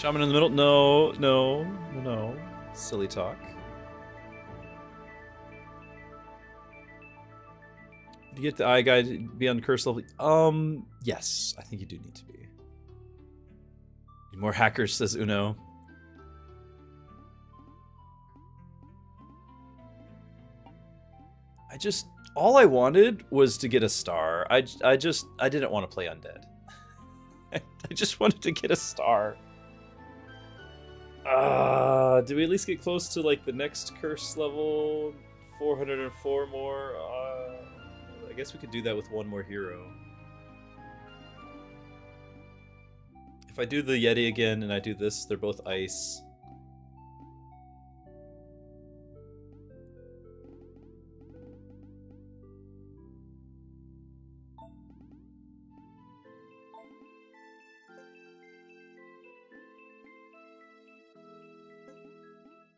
Shaman in the middle? No, no, no. Silly talk. Do you get the eye guide to be on curse level? Yes, I think you do need to be. Need more hackers, says Uno. All I wanted was to get a star. I didn't want to play undead. I just wanted to get a star. Do we at least get close to like the next curse level? 404 more? I guess we could do that with one more hero. If I do the Yeti again and I do this, they're both ice.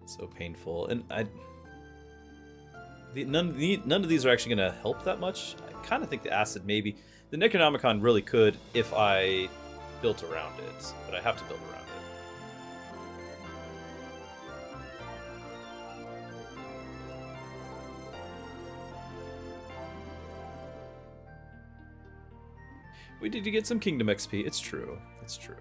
So painful, and none of these are actually going to help that much. I kind of think the acid maybe. The Necronomicon really could if I built around it, but I have to build around it. We did get some Kingdom XP. It's true. It's true.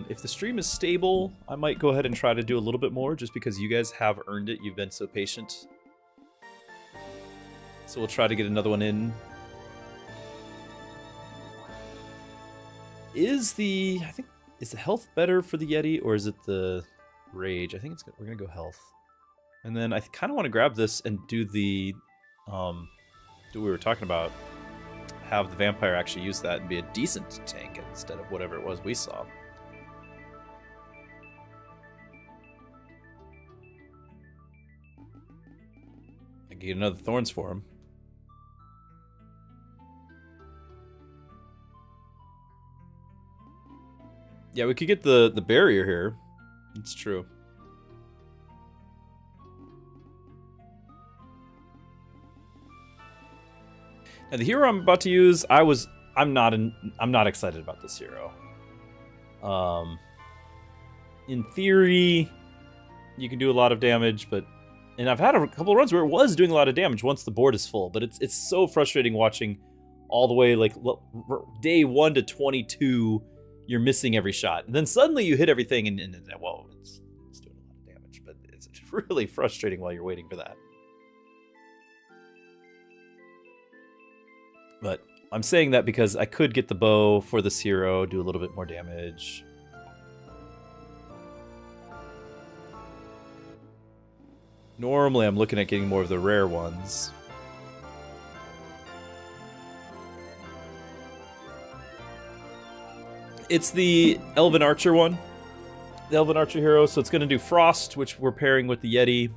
If the stream is stable, I might go ahead and try to do a little bit more, just because you guys have earned it. You've been so patient. So we'll try to get another one in. Is the health better for the Yeti, or is it the rage? I think we're gonna go health. And then I kind of want to grab this and do the what we were talking about. Have the vampire actually use that and be a decent tank instead of whatever it was we saw. I can get another thorns for him. Yeah, we could get the barrier here. It's true. Now the hero I'm about to use, I'm not excited about this hero. In theory, you can do a lot of damage, and I've had a couple of runs where it was doing a lot of damage once the board is full, but it's so frustrating watching all the way like day 1 to 22. You're missing every shot, and then suddenly you hit everything, and well, it's doing a lot of damage, but it's really frustrating while you're waiting for that. But I'm saying that because I could get the bow for this hero, do a little bit more damage. Normally I'm looking at getting more of the rare ones. It's the Elven Archer one. The Elven Archer hero, so it's going to do Frost, which we're pairing with the Yeti.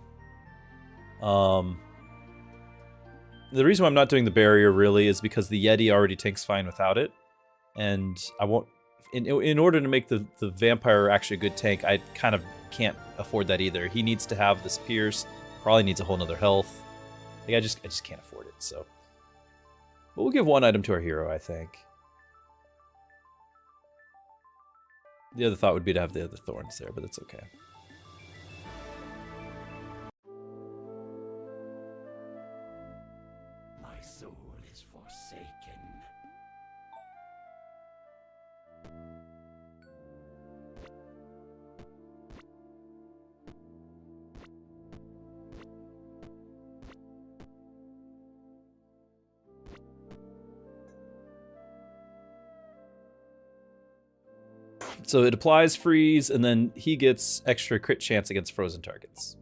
The reason why I'm not doing the barrier really is because the Yeti already tanks fine without it. And I won't... In order to make the vampire actually a good tank, I kind of can't afford that either. He needs to have this pierce. Probably needs a whole nother health. Like I just can't afford it, so... But we'll give one item to our hero, I think. The other thought would be to have the other thorns there, but it's okay. My soul is forsaken. So it applies freeze, and then he gets extra crit chance against frozen targets.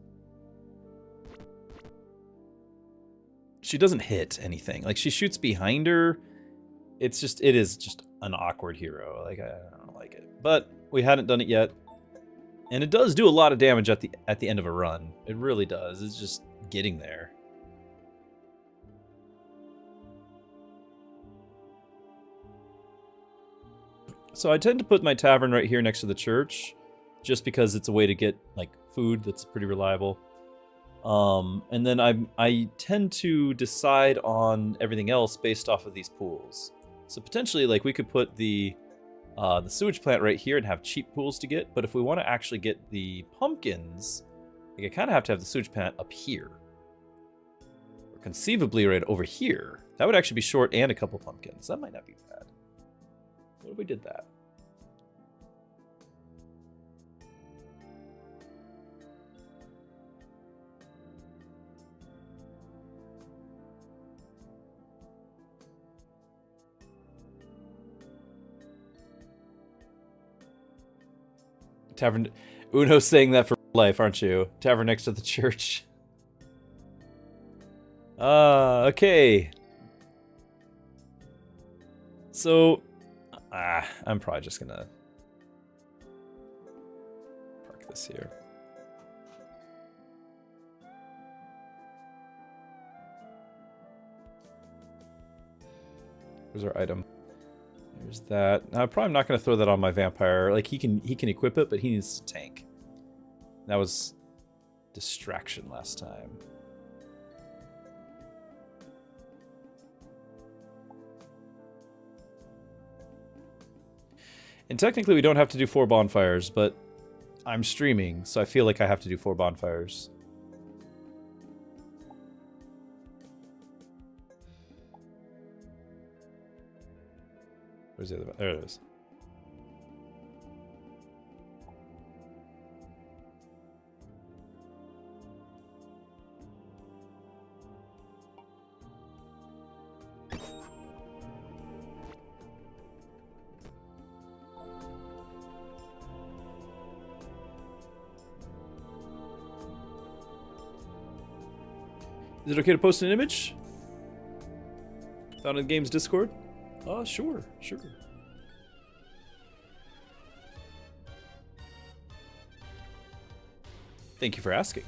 She doesn't hit anything. Like, she shoots behind her. It is just an awkward hero. Like, I don't like it. But we hadn't done it yet. And it does do a lot of damage at the end of a run. It really does. It's just getting there. So I tend to put my tavern right here next to the church, just because it's a way to get like food that's pretty reliable. And then I tend to decide on everything else based off of these pools. So potentially, like, we could put the the sewage plant right here and have cheap pools to get. But if we want to actually get the pumpkins, like, I kind of have to have the sewage plant up here. Or conceivably right over here. That would actually be short and a couple pumpkins. That might not be bad. What if we did that? Tavern. Uno's saying that for life, aren't you? Tavern next to the church. Okay. So, I'm probably just gonna park this here. Where's our item? There's that. Now, I'm probably not going to throw that on my vampire. Like, he can equip it, but he needs to tank. That was distraction last time. And technically, we don't have to do 4 bonfires, but I'm streaming, so I feel like I have to do 4 bonfires. Where's the other? There it is. Is it okay to post an image? Found in the game's Discord? Sure. Thank you for asking.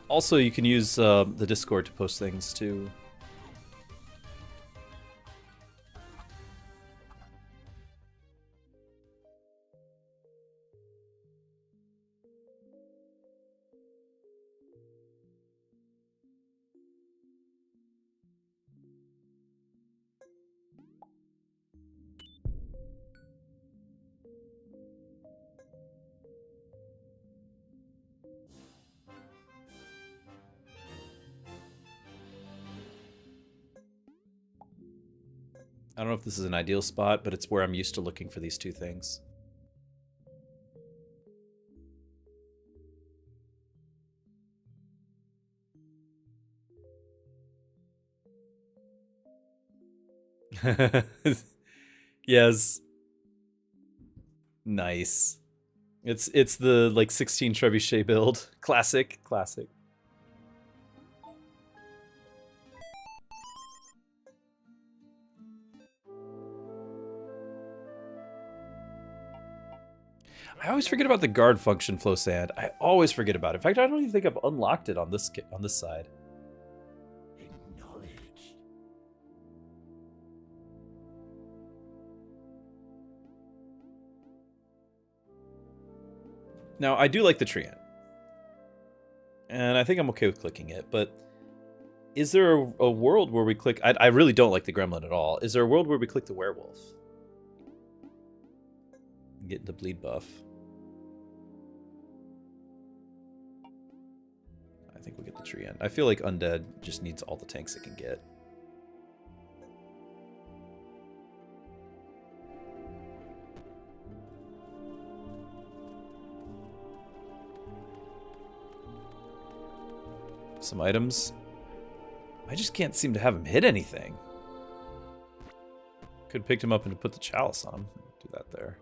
Also, you can use the Discord to post things too. I don't know if this is an ideal spot, but it's where I'm used to looking for these 2 things. Yes. Nice. It's the like 16 trebuchet build. Classic. I always forget about the guard function, Flow Sand. I always forget about it. In fact, I don't even think I've unlocked it on this side. Acknowledged. Now, I do like the Treant. And I think I'm okay with clicking it, but is there a world where we click... I really don't like the Gremlin at all. Is there a world where we click the Werewolf? Get the bleed buff. I think we'll get the Treant. I feel like Undead just needs all the tanks it can get. Some items. I just can't seem to have him hit anything. Could have picked him up and put the chalice on him. Do that there.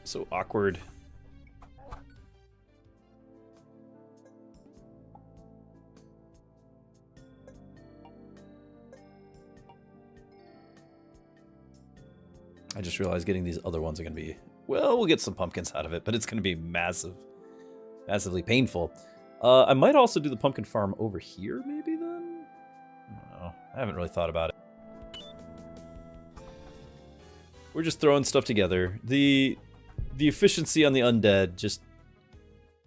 So awkward. I just realized getting these other ones are going to be... Well, we'll get some pumpkins out of it, but it's going to be massively painful. I might also do the pumpkin farm over here, maybe, then? I don't know. I haven't really thought about it. We're just throwing stuff together. The efficiency on the undead, just...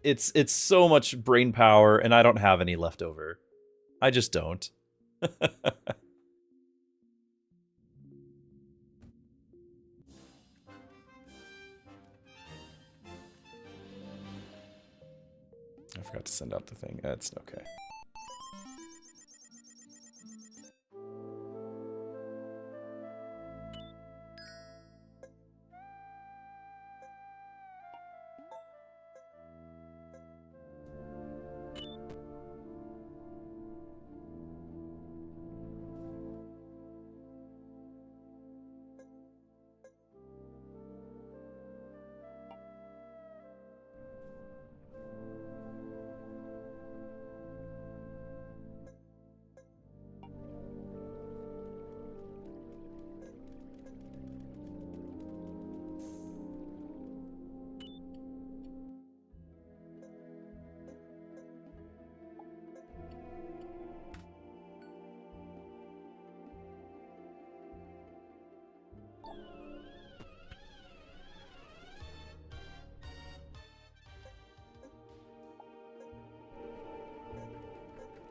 It's so much brain power, and I don't have any left over. I just don't. I forgot to send out the thing. That's okay.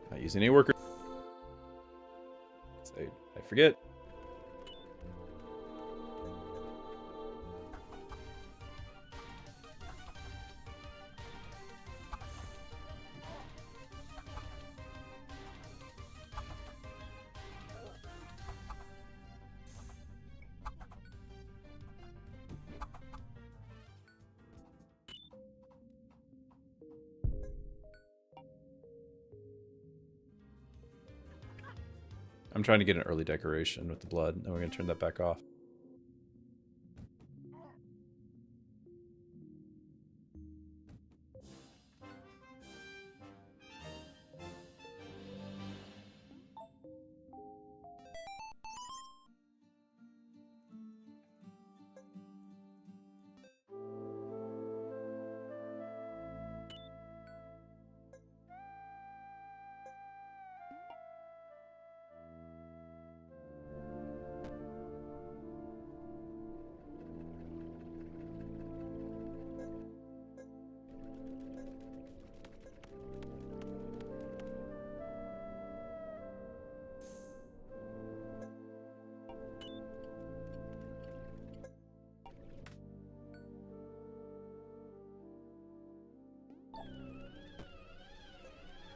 Not using any worker. I forget. I'm trying to get an early decoration with the blood, and we're going to turn that back off.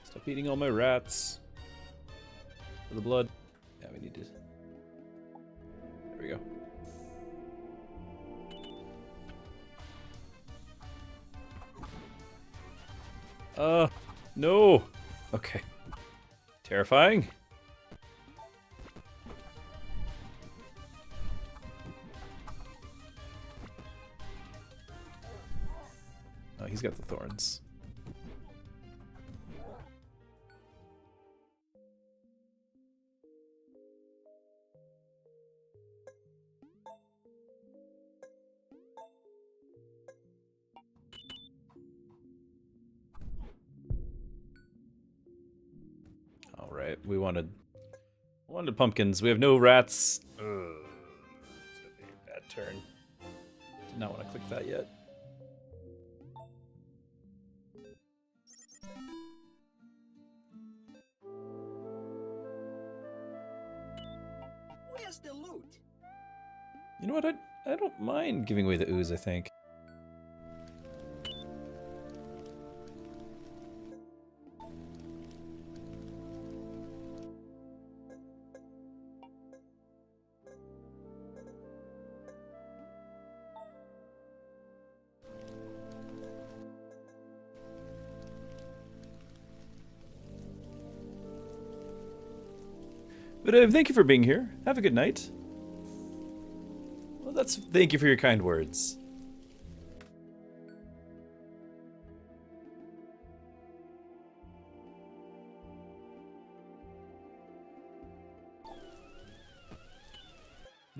Stop eating all my rats. For the blood. Yeah, we need to... There we go. No! Okay. Terrifying. Oh, he's got the thorns. Alright, we wanted pumpkins. We have no rats. Ugh, it's gonna be a bad turn. Did not want to click that yet. Where's the loot? You know what? I don't mind giving away the ooze, I think. But thank you for being here. Have a good night. Well, thank you for your kind words.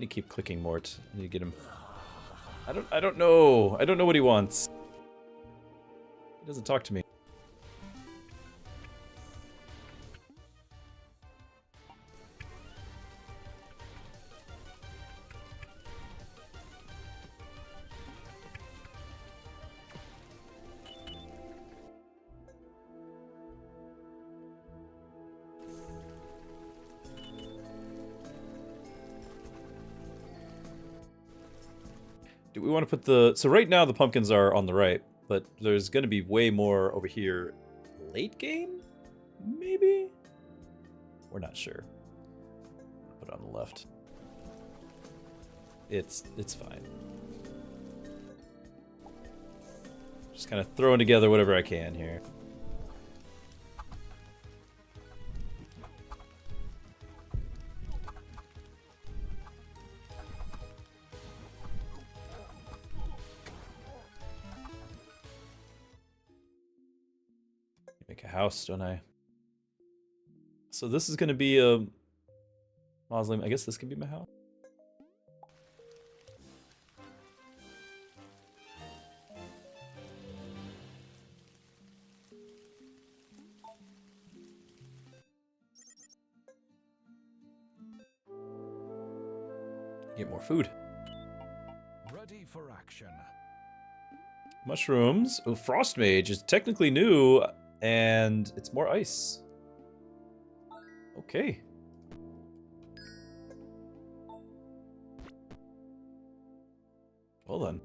need to keep clicking Mort. I need to get him. I don't know. I don't know what he wants. He doesn't talk to me. Do we want to put the... So right now the pumpkins are on the right, but there's going to be way more over here late game? Maybe? We're not sure. Put it on the left. It's fine. Just kind of throwing together whatever I can here. Make a house, don't I? So this is going to be a mausoleum. I guess this can be my house. Get more food. Ready for action. Mushrooms. Oh, Frost Mage is technically new, and it's more ice. Okay. Well then.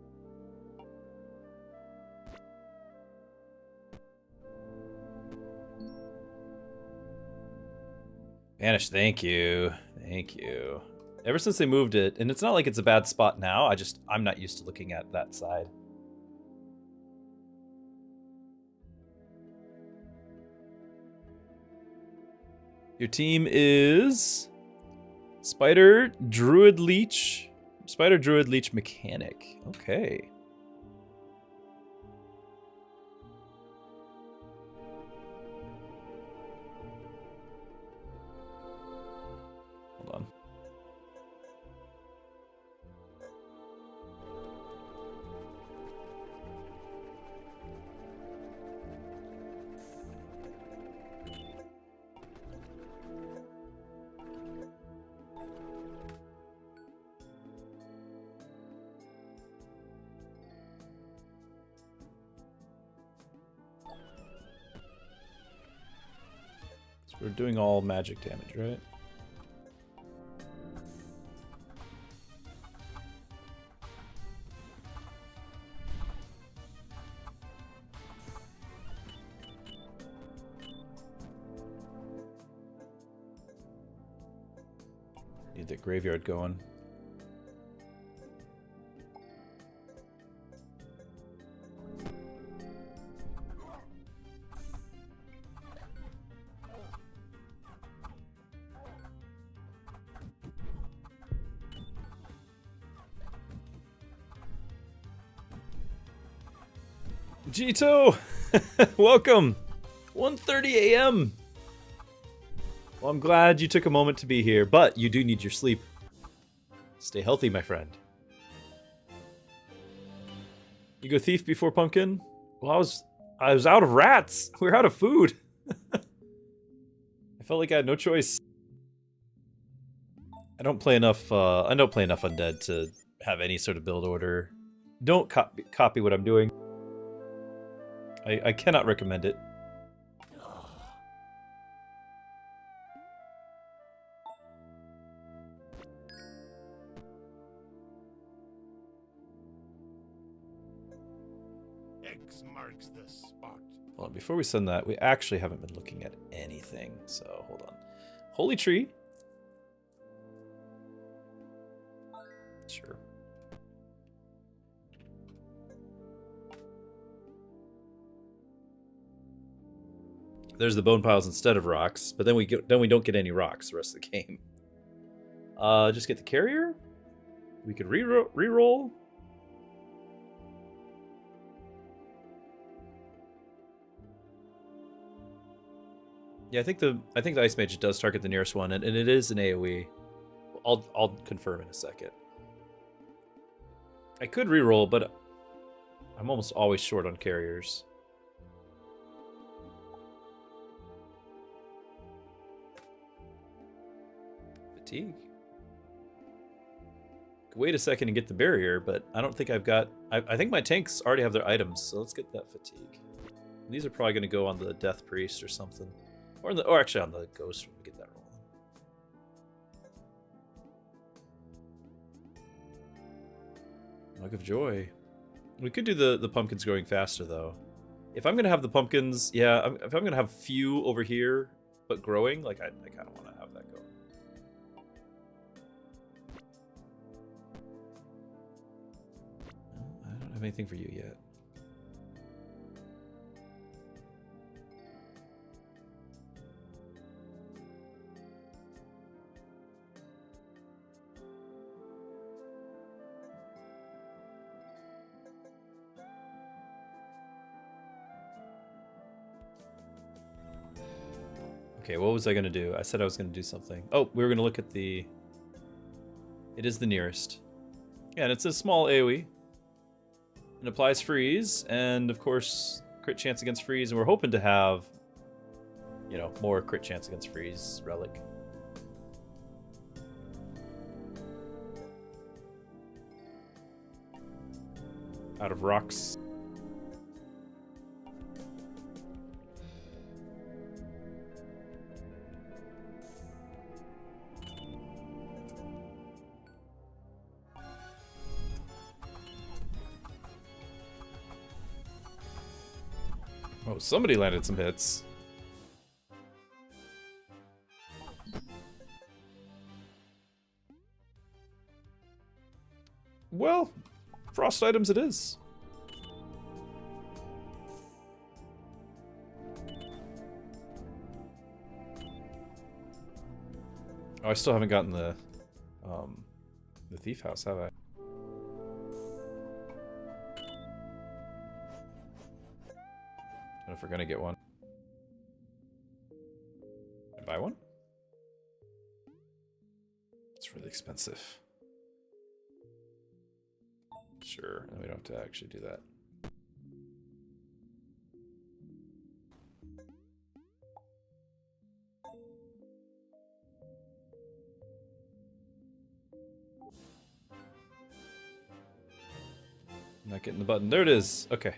Vanish, thank you. Thank you. Ever since they moved it, and it's not like it's a bad spot now, I'm not used to looking at that side. Your team is Spider, Druid Leech, Spider, Druid Leech, Mechanic. Okay. Hold on. We're doing all magic damage, right? Need the graveyard going. Jito! Welcome! 1:30 a.m. Well, I'm glad you took a moment to be here, but you do need your sleep. Stay healthy, my friend. You go thief before pumpkin? Well, I was out of rats. We're out of food. I felt like I had no choice. I don't play enough undead to have any sort of build order. Don't copy what I'm doing. I cannot recommend it. X marks the spot. Hold on, before we send that, we actually haven't been looking at anything, so hold on. Holy Tree. Sure. There's the bone piles instead of rocks, but then we don't get any rocks the rest of the game. Just get the carrier. We could re-roll. Yeah, I think the Ice Mage does target the nearest one, and it is an AoE. I'll confirm in a second. I could reroll, but I'm almost always short on carriers. Fatigue. Wait a second and get the barrier, but I don't think I've got... I think my tanks already have their items, so let's get that fatigue. These are probably going to go on the Death Priest or something. Or actually on the Ghost when we get that rolling. Mug of Joy. We could do the pumpkins growing faster, though. If I'm going to have the pumpkins... Yeah, if I'm going to have few over here, but growing, like, I kind of want to have that go. I don't have anything for you yet. Okay, what was I going to do? I said I was going to do something. Oh, we were going to look at the... It is the nearest. Yeah, and it's a small AoE. It applies freeze, and of course, crit chance against freeze, and we're hoping to have, you know, more crit chance against freeze relic. Out of rocks. Oh, somebody landed some hits. Well, frost items it is. Oh, I still haven't gotten the thief house, have I? I don't know if we're gonna get one. Can I buy one? It's really expensive. Sure, we don't have to actually do that. I'm not getting the button. There it is. Okay.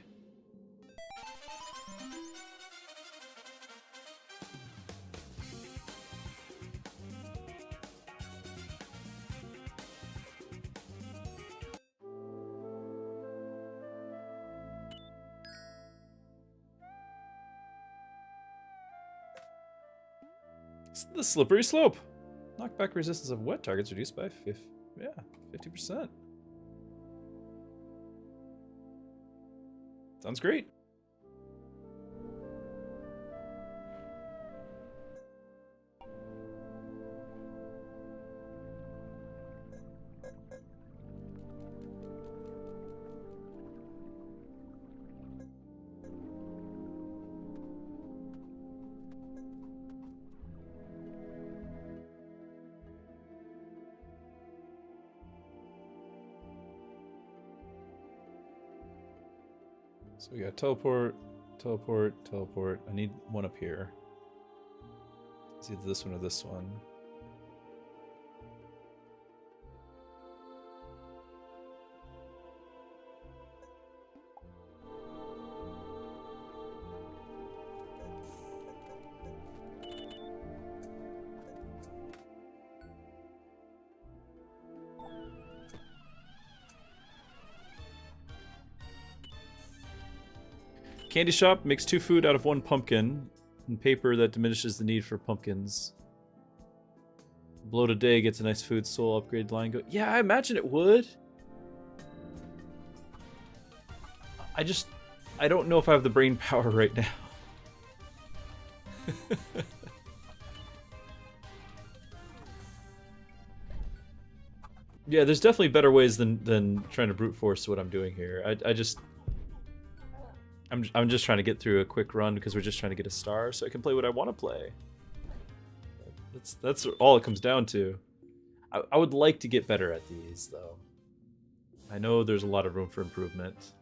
The slippery slope. Knockback resistance of wet targets reduced by 50%. Sounds great. So we got teleport, teleport, teleport. I need one up here. It's either this one or this one. Candy shop makes 2 food out of 1 pumpkin, and paper that diminishes the need for pumpkins. Bloated day gets a nice food soul upgrade line. Go, yeah, I imagine it would. I don't know if I have the brain power right now. Yeah, there's definitely better ways than trying to brute force what I'm doing here. I'm just trying to get through a quick run because we're just trying to get a star so I can play what I want to play. That's all it comes down to. I would like to get better at these, though. I know there's a lot of room for improvement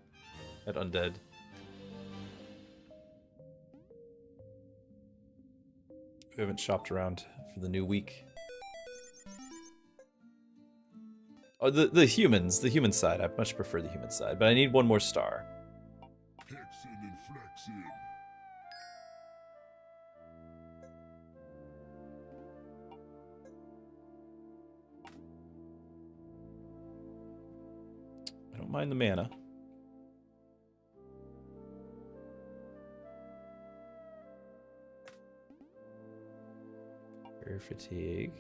at Undead. We haven't shopped around for the new week. Oh, the humans, the human side. I much prefer the human side, but I need one more star. Hexin and Flexin. I don't mind the mana. Air fatigue.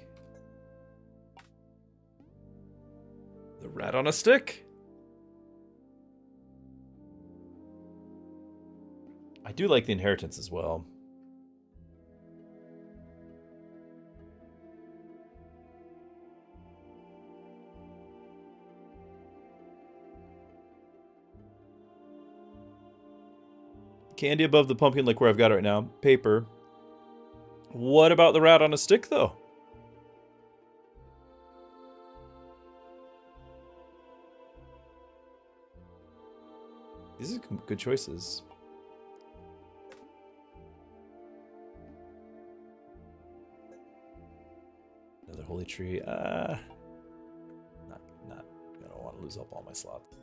The rat on a stick. I do like the inheritance as well. Candy above the pumpkin like where I've got it right now. Paper. What about the rat on a stick, though? These are good choices. Another holy tree. Not. I don't want to lose up all my slots.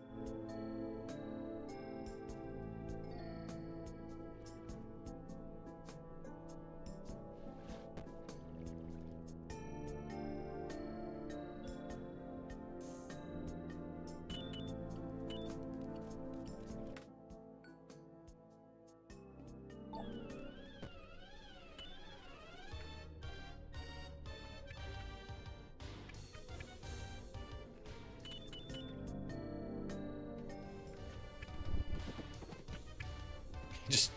He just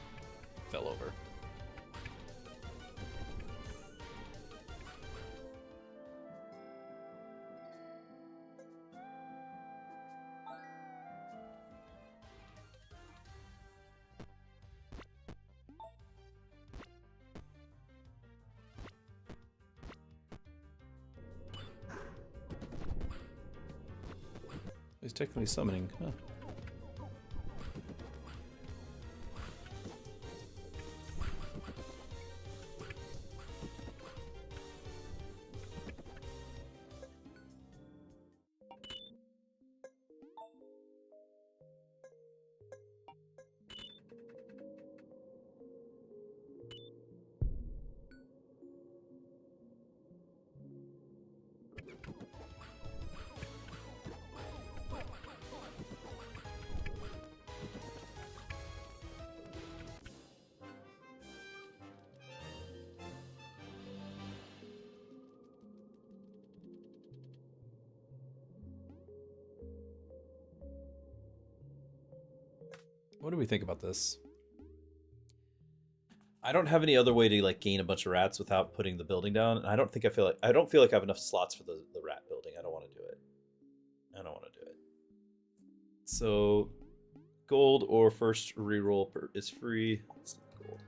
fell over. He's technically summoning, huh? What do we think about this? I don't have any other way to like gain a bunch of rats without putting the building down. And I don't feel like I have enough slots for the rat building. I don't want to do it. So gold or first reroll is free. Let's do gold.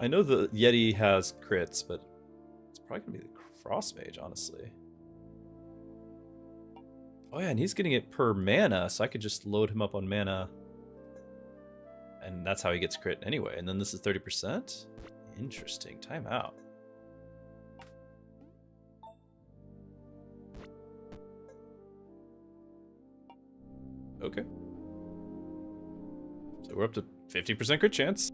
I know the Yeti has crits, but it's probably gonna be the Frost Mage, honestly. Oh yeah, and he's getting it per mana, so I could just load him up on mana. And that's how he gets crit anyway. And then this is 30%? Interesting. Timeout. Okay. So we're up to 50% crit chance.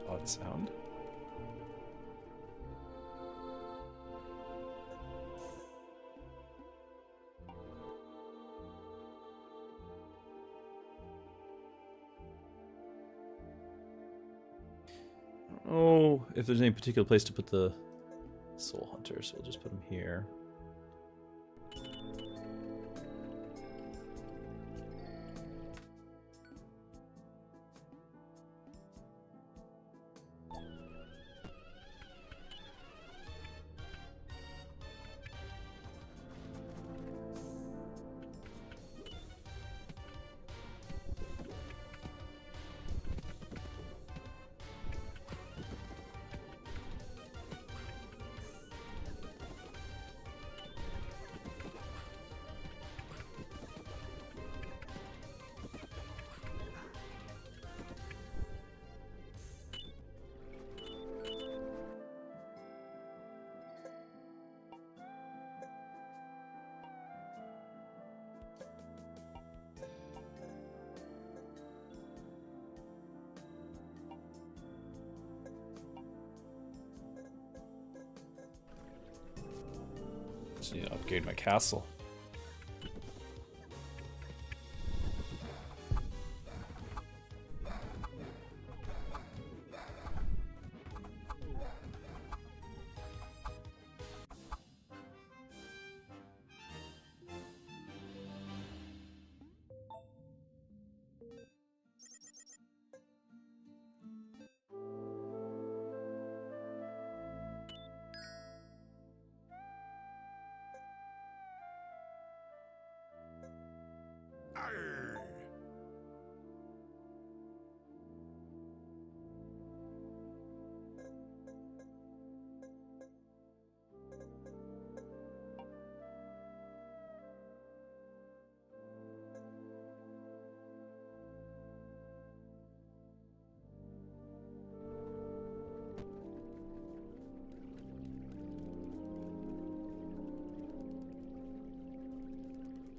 Odd sound. I don't know if there's any particular place to put the Soul Hunter, so we'll just put him here. Just need to upgrade my castle.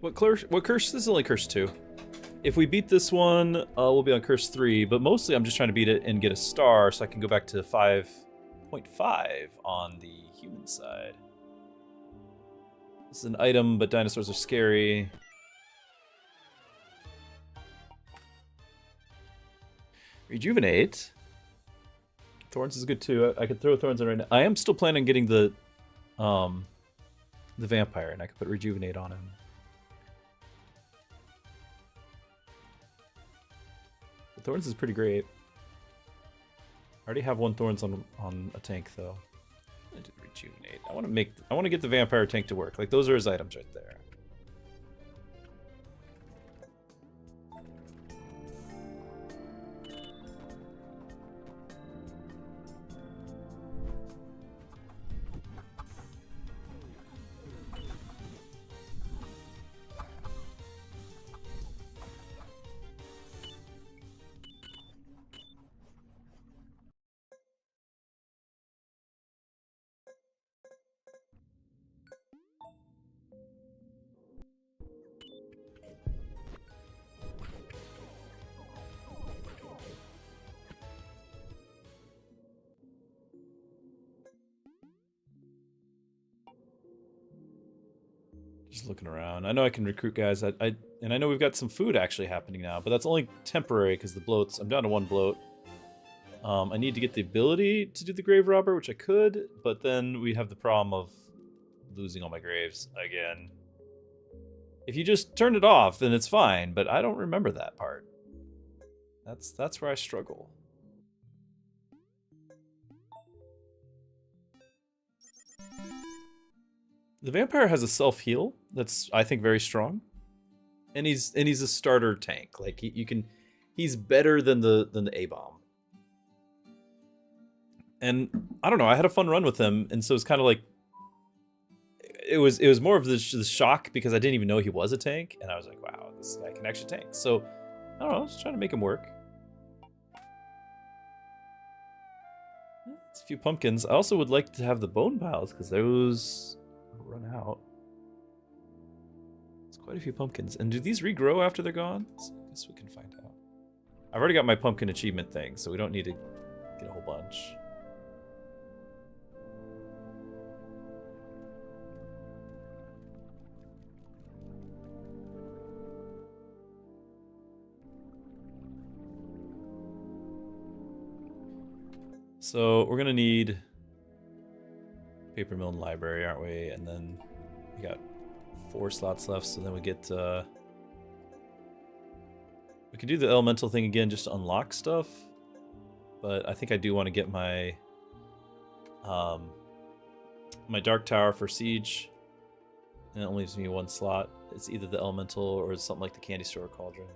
What curse? This is only curse 2. If we beat this one, we'll be on curse 3, but mostly I'm just trying to beat it and get a star so I can go back to 5.5 on the human side. This is an item, but dinosaurs are scary. Rejuvenate. Thorns is good too. I could throw Thorns in right now. I am still planning on getting the vampire, and I could put Rejuvenate on him. Thorns is pretty great. I already have 1 Thorns on a tank though. I did Rejuvenate. I want to get the vampire tank to work. Like those are his items right there. Just looking around. I know I can recruit guys. And I know we've got some food actually happening now, but that's only temporary because the bloats. I'm down to 1 bloat. I need to get the ability to do the grave robber, which I could, but then we have the problem of losing all my graves again. If you just turn it off, then it's fine, but I don't remember that part. That's where I struggle. The vampire has a self-heal that's, I think, very strong. And he's a starter tank. Like he's better than the A-bomb. And I don't know, I had a fun run with him, and so it's kind of like it was more of the shock because I didn't even know he was a tank, and I was like, wow, this guy can actually tank. So I don't know, I was trying to make him work. It's a few pumpkins. I also would like to have the bone piles because those run out. It's quite a few pumpkins. And do these regrow after they're gone? So I guess we can find out. I've already got my pumpkin achievement thing, so we don't need to get a whole bunch. So we're gonna need Paper Mill and Library, aren't we? And then we got 4 slots left, so then we get we can do the elemental thing again just to unlock stuff. But I think I do want to get my my Dark Tower for Siege. And it only leaves me 1 slot. It's either the elemental or something like the Candy Store Cauldron.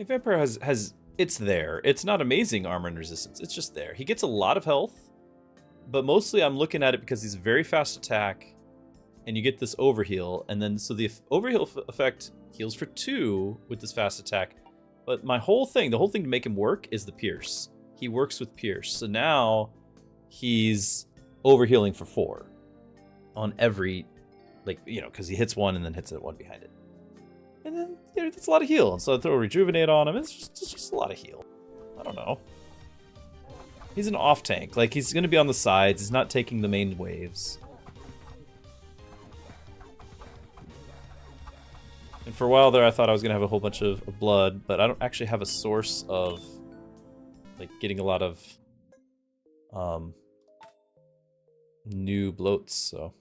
A vampire has it's there. It's not amazing armor and resistance. It's just there. He gets a lot of health, but mostly I'm looking at it because he's a very fast attack, and you get this overheal, and then so the overheal effect heals for 2 with this fast attack. But the whole thing to make him work is the pierce. He works with pierce, so now he's overhealing for 4 on every, like, you know, because he hits 1 and then hits 1 behind it. And then it's a lot of heal. And so I throw Rejuvenate on him. It's just a lot of heal. I don't know. He's an off tank. Like, he's going to be on the sides. He's not taking the main waves. And for a while there, I thought I was going to have a whole bunch of blood. But I don't actually have a source of, like, getting a lot of new bloats, so...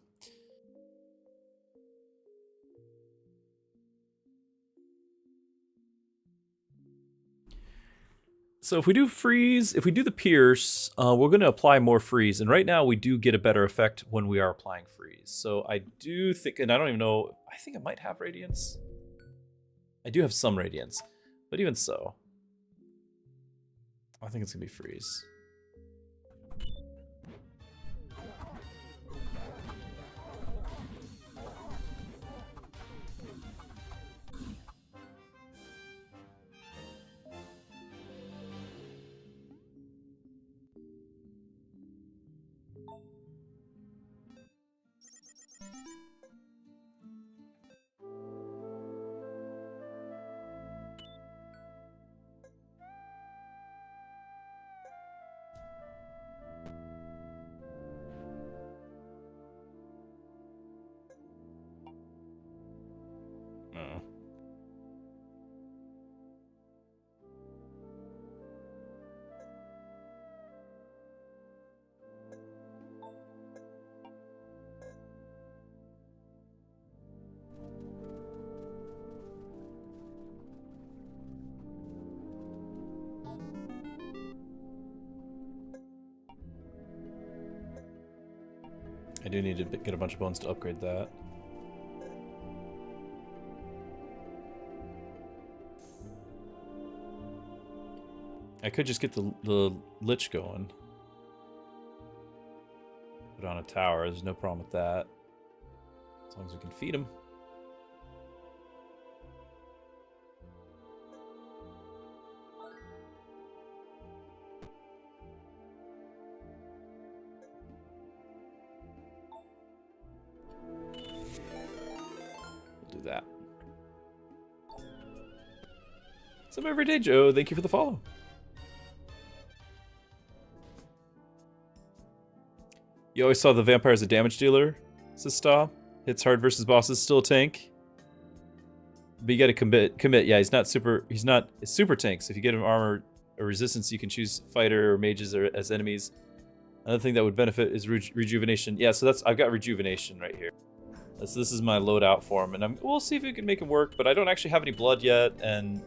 So if we do freeze, if we do the pierce, we're going to apply more freeze. And right now we do get a better effect when we are applying freeze. So I do think, and I don't even know, I think it might have radiance. I do have some radiance, but even so, I think it's going to be freeze. I do need to get a bunch of bones to upgrade that. I could just get the Lich going. Put on a tower, there's no problem with that. As long as we can feed him. That. Some everyday Joe, thank you for the follow. You always saw the vampire as a damage dealer, says Staw. Hits hard versus bosses, still a tank. But you gotta commit. Yeah, he's not super tank, so if you get him armor or resistance, you can choose fighter or mages as enemies. Another thing that would benefit is rejuvenation. Yeah, so I've got rejuvenation right here. So this is my loadout for him, and we'll see if we can make him work, but I don't actually have any blood yet, and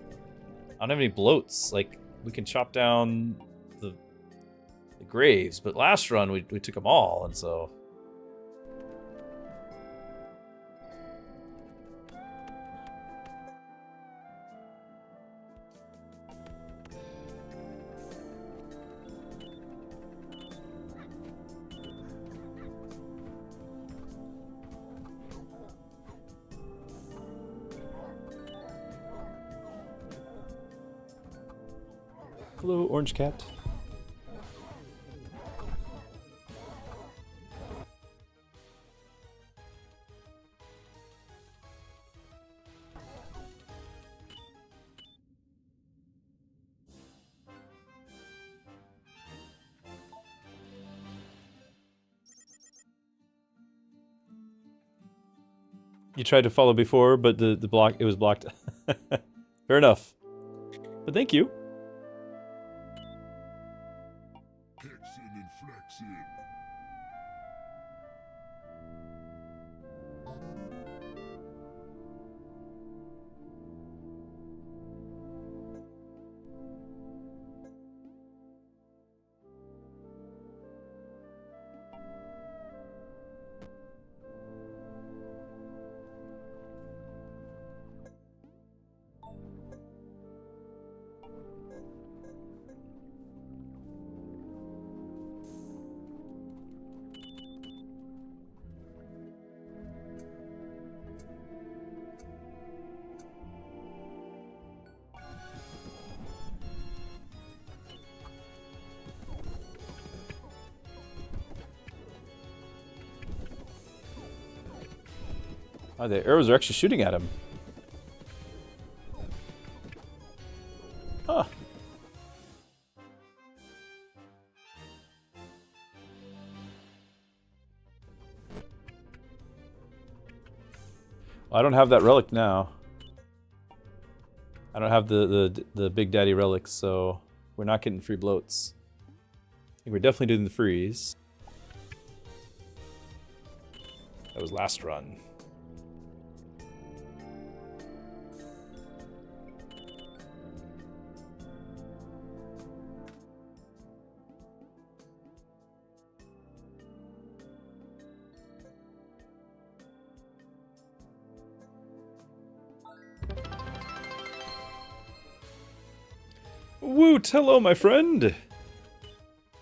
I don't have any bloats. Like, we can chop down the graves, but last run we took them all, and so... Hello, Orange Cat. You tried to follow before, but the block, it was blocked. Fair enough. But thank you. Hexing and flexing. Oh, the arrows are actually shooting at him. Huh. I don't have that relic now. I don't have the Big Daddy relics, so we're not getting free bloats. I think we're definitely doing the freeze. That was last run. Woot! Hello, my friend!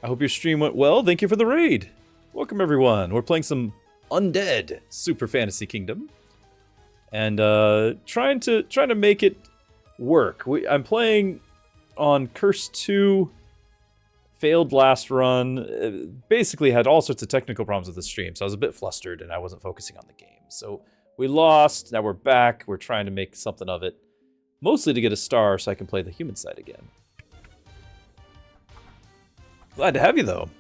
I hope your stream went well. Thank you for the raid! Welcome, everyone. We're playing some Undead Super Fantasy Kingdom. And trying to make it work. I'm playing on Curse 2. Failed last run. Basically had all sorts of technical problems with the stream, so I was a bit flustered and I wasn't focusing on the game. So we lost, now we're back. We're trying to make something of it. Mostly to get a star so I can play the human side again. Glad to have you, though.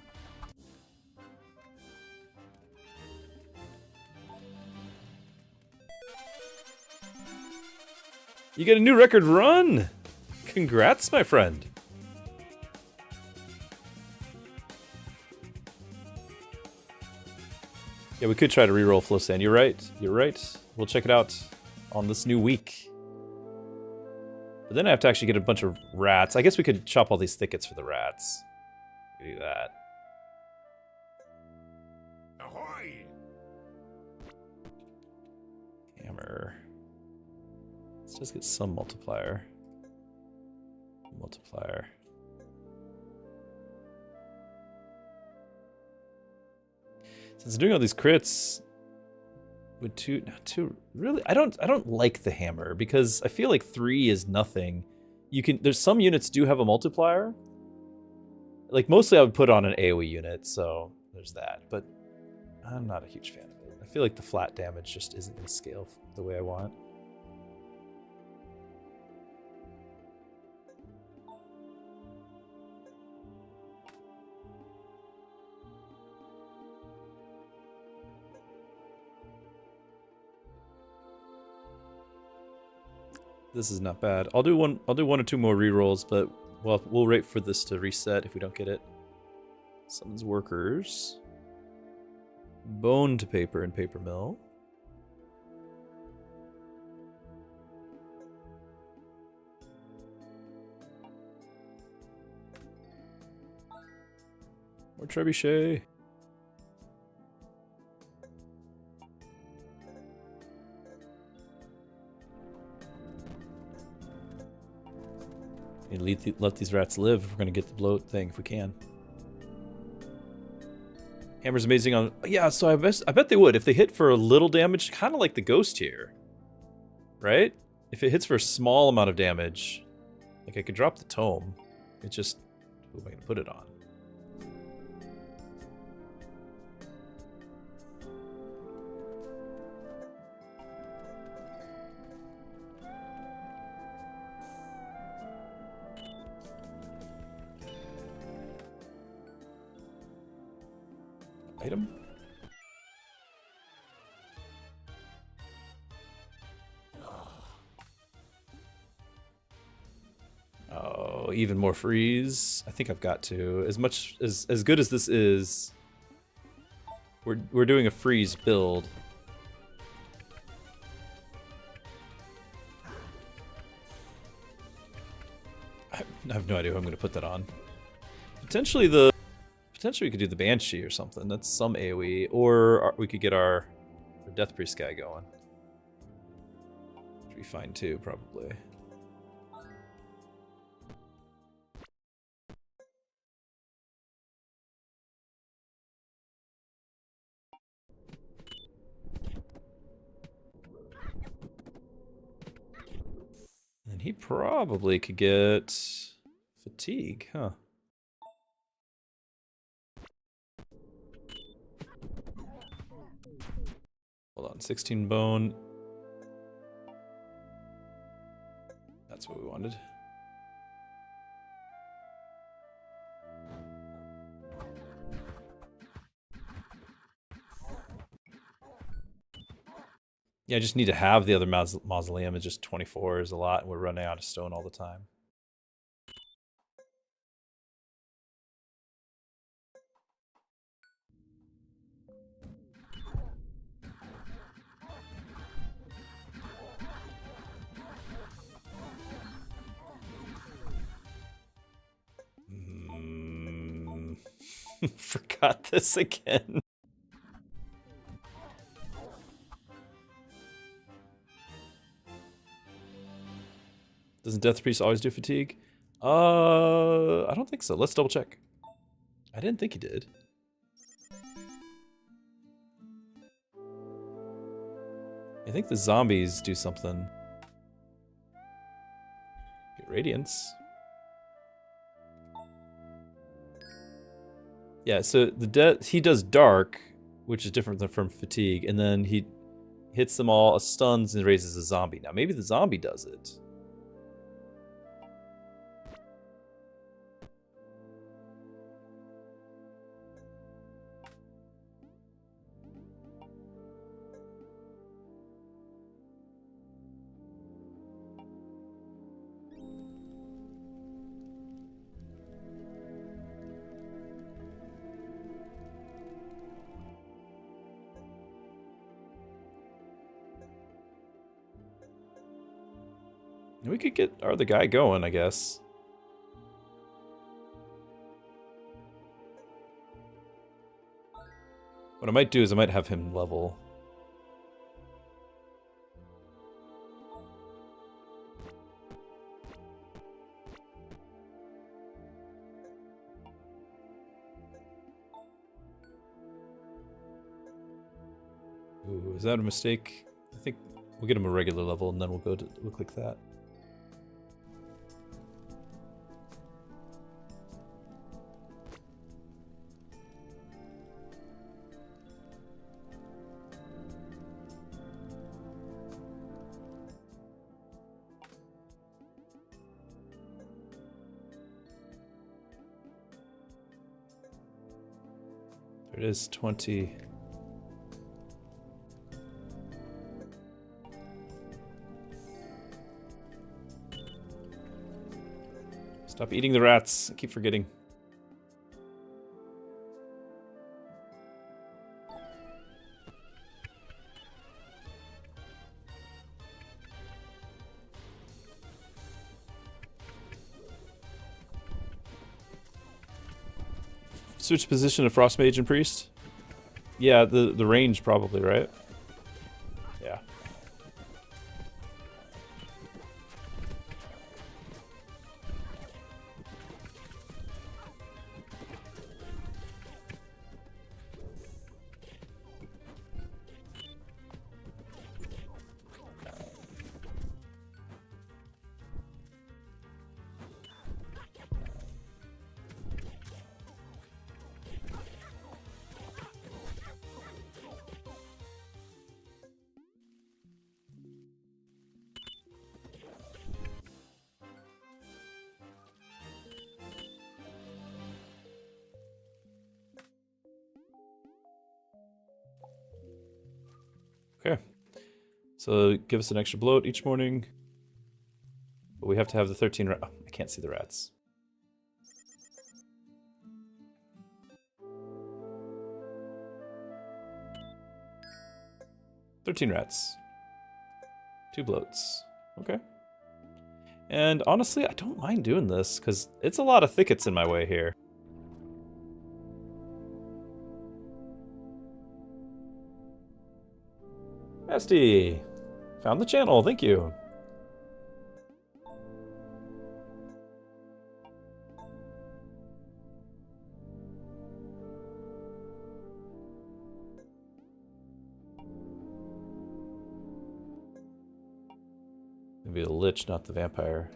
You get a new record run! Congrats, my friend. Yeah, we could try to reroll Flow Sand. You're right. You're right. We'll check it out on this new week. But then I have to actually get a bunch of rats. I guess we could chop all these thickets for the rats. We could do that. Ahoy! Hammer. Let's just get some multiplier. Multiplier. Since I'm doing all these crits, would two really? I don't like the hammer because I feel like 3 is nothing. You can there's some units do have a multiplier. Like mostly I would put on an AoE unit, so there's that. But I'm not a huge fan of it. I feel like the flat damage just isn't going to scale the way I want. This is not bad. I'll do one or two more rerolls, but we'll wait for this to reset if we don't get it. Summons workers. Bone to paper and paper mill. More trebuchet. Let these rats live if we're gonna get the bloat thing if we can. Hammer's amazing on... Yeah, so I bet they would. If they hit for a little damage, kind of like the ghost here. Right? If it hits for a small amount of damage, like I could drop the tome. It's just... Who am I gonna put it on? Item. Oh, even more freeze. I think I've got to. As good as this is, we're doing a freeze build. I have no idea who I'm going to put that on. Potentially we could do the Banshee or something. That's some AoE, or we could get our Death Priest guy going. Which would be fine too, probably. And he probably could get fatigue, huh? Hold on, 16 bone. That's what we wanted. Yeah, I just need to have the other mausoleum. It's just 24 is a lot, and we're running out of stone all the time. Forgot this again. Doesn't Death Priest always do fatigue? I don't think so. Let's double check. I didn't think he did. I think the zombies do something. Get Radiance. Yeah, so he does dark, which is different than from fatigue, and then he hits them all, stuns, and raises a zombie. Now maybe the zombie does it. We could get our other guy going, I guess. What I might do is I might have him level. Ooh, is that a mistake? I think we'll get him a regular level and then we'll click that. There it is, 20. Stop eating the rats. I keep forgetting. Switch position of Frost Mage and Priest? Yeah, the range probably, right? Yeah. Okay. So give us an extra bloat each morning. But we have to have the 13 I can't see the rats. 13 rats. 2 bloats. Okay. And honestly, I don't mind doing this, because it's a lot of thickets in my way here. Nasty! Found the channel, thank you. Maybe the lich, not the vampire.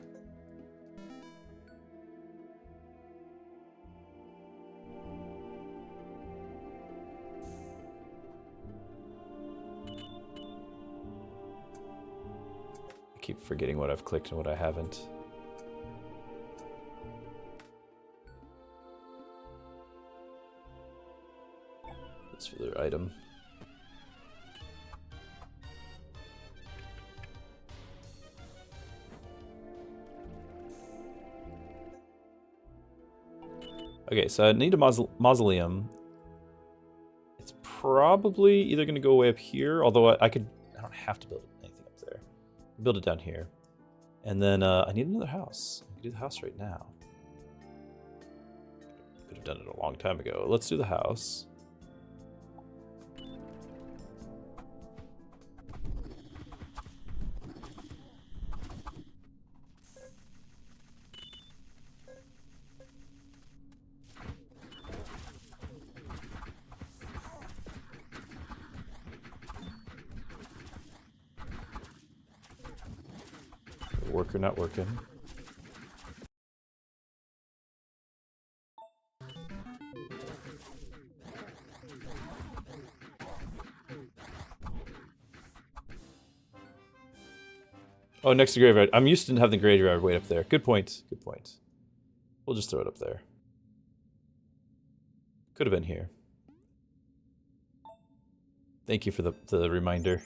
I keep forgetting what I've clicked and what I haven't. That's for their item. Okay, so I need a mausoleum. It's probably either going to go way up here, although I don't have to build anything up there. Build it down here. And then I need another house. I can do the house right now. Could have done it a long time ago. Let's do the house. Worker not working. Oh, next to graveyard. I'm used to having the graveyard way up there. Good point. Good point. We'll just throw it up there. Could have been here. Thank you for the reminder.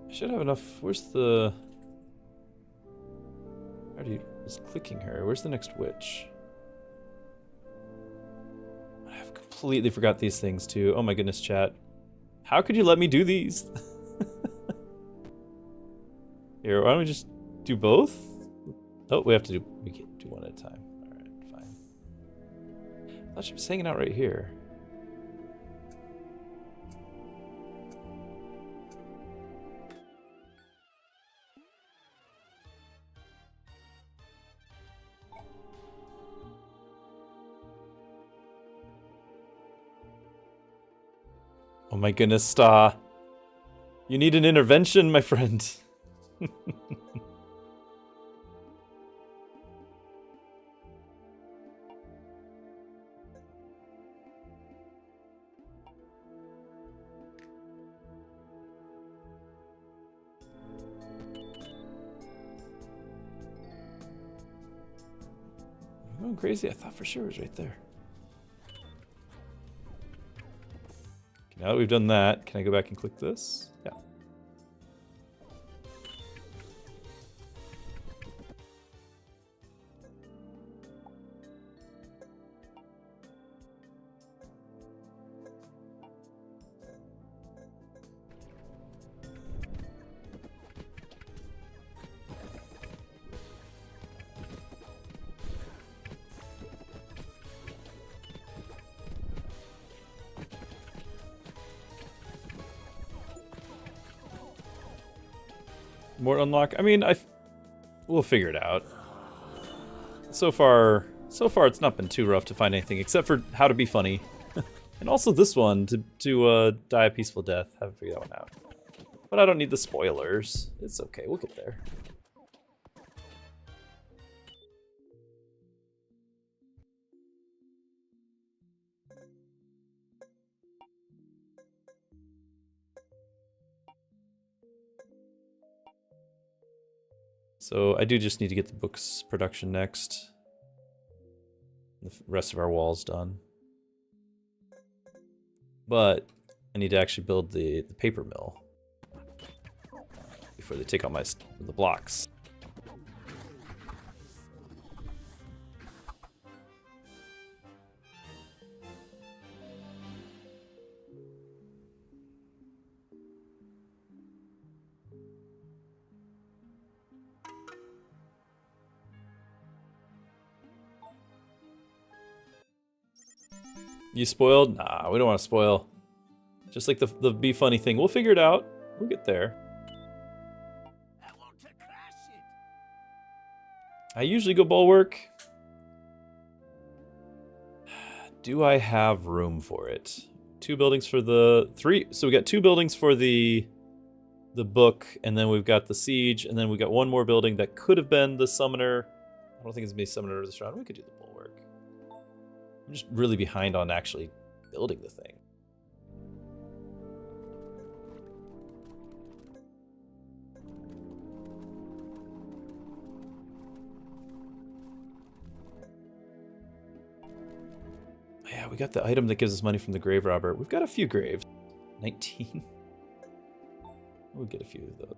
I should have enough. Where's the... I already was clicking her. Where's the next witch? I've completely forgot these things too. Oh my goodness, chat. How could you let me do these? Here, why don't we just do both? Oh, we can't do one at a time. Alright, fine. I thought she was hanging out right here. Oh my goodness, Star. You need an intervention, my friend. I'm going crazy. I thought for sure it was right there. Now that we've done that, can I go back and click this? Yeah. More unlock. I mean, we'll figure it out. So far it's not been too rough to find anything except for how to be funny, and also this one to die a peaceful death. Haven't figured that one out, but I don't need the spoilers. It's okay. We'll get there. So I do just need to get the book's production next. The rest of our walls done. But I need to actually build the paper mill before they take all the blocks. You spoiled? Nah, we don't want to spoil. Just like the be funny thing. We'll figure it out. We'll get there. I usually go bulwark. Do I have room for it? 2 buildings for the 3. So we got 2 buildings for the book, and then we've got the siege, and then we got 1 more building that could have been the summoner. I don't think it's gonna be summoner or the shrine. We could do the bulwark. I'm just really behind on actually building the thing. Yeah, we got the item that gives us money from the grave robber. We've got a few graves. 19. We'll get a few of those.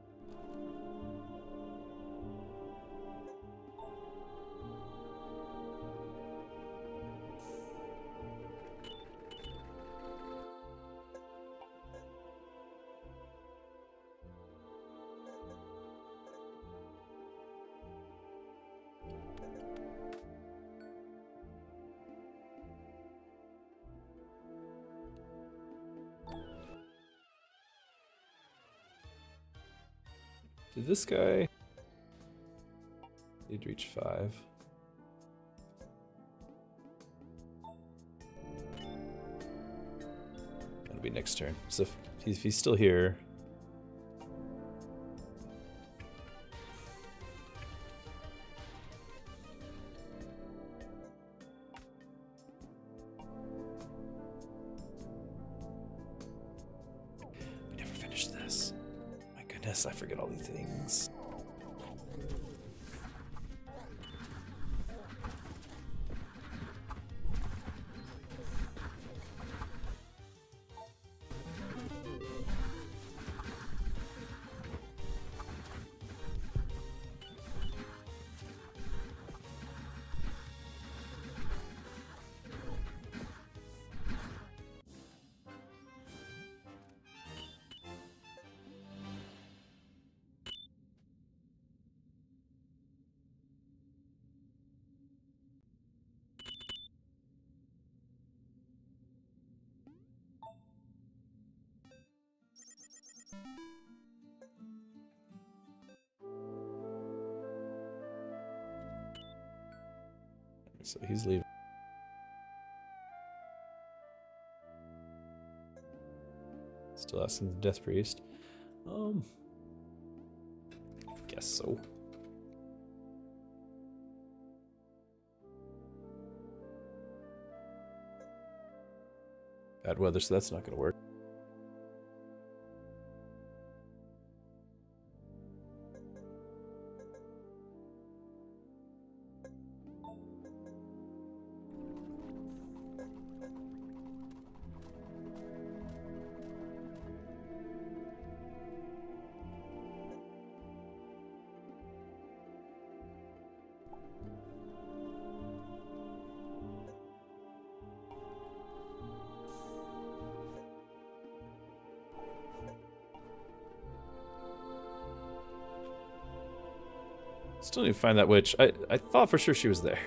Did this guy... He'd reach 5. That'll be next turn. So if he's still here... We never finished this. My goodness, I forget all these things. So he's leaving. Still asking the Death Priest. Guess so. Bad weather, so that's not gonna work. Still need to find that witch. I thought for sure she was there.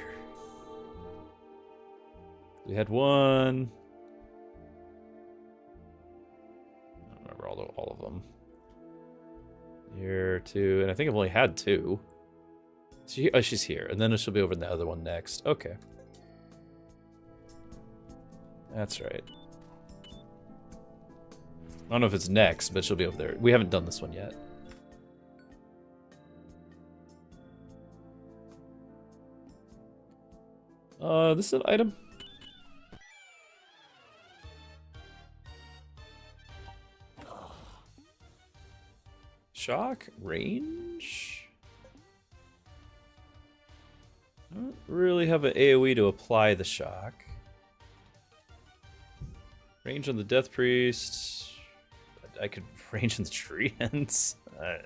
We had 1. I don't remember all of them. Here, 2, and I think I've only had 2. She's here, and then she'll be over the other one next. Okay. That's right. I don't know if it's next, but she'll be over there. We haven't done this one yet. This is an item. Shock? Range? I don't really have an AoE to apply the shock. Range on the Death Priest. I could range in the tree ends. Not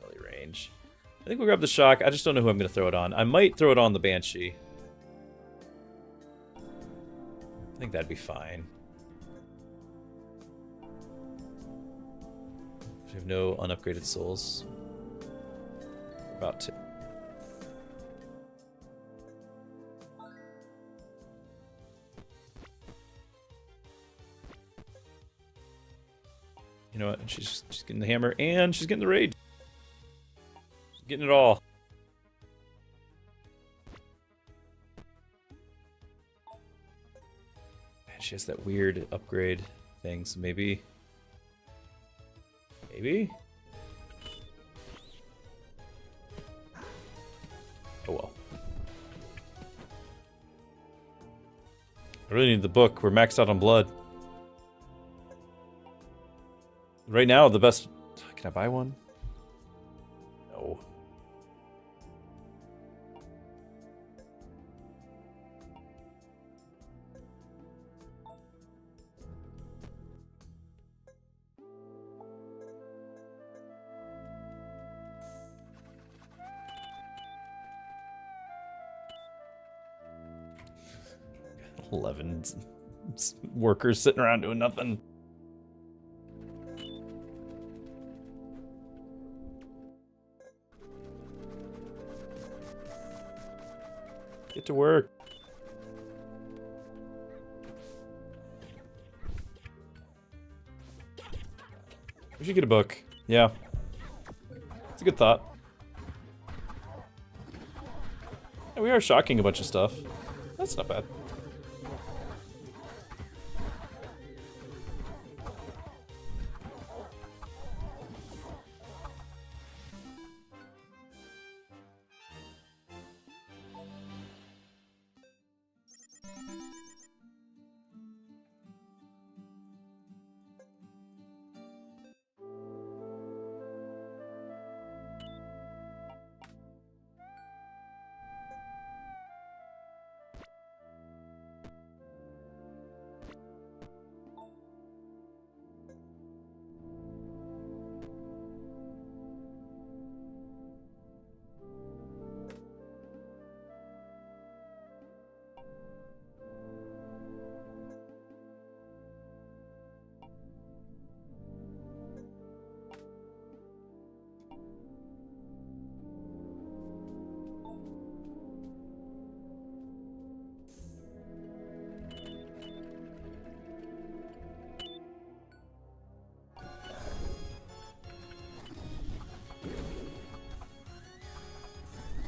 really range. I think we'll grab the Shock. I just don't know who I'm going to throw it on. I might throw it on the Banshee. I think that'd be fine. We have no unupgraded souls. We're about to. You know what? She's getting the hammer and she's getting the rage. She's getting it all. Man, she has that weird upgrade thing, so maybe. Maybe? Oh well. I really need the book. We're maxed out on blood. Right now, the best... Can I buy one? No. $11 workers sitting around doing nothing. Get to work. We should get a book. Yeah. It's a good thought. Yeah, we are shocking a bunch of stuff. That's not bad.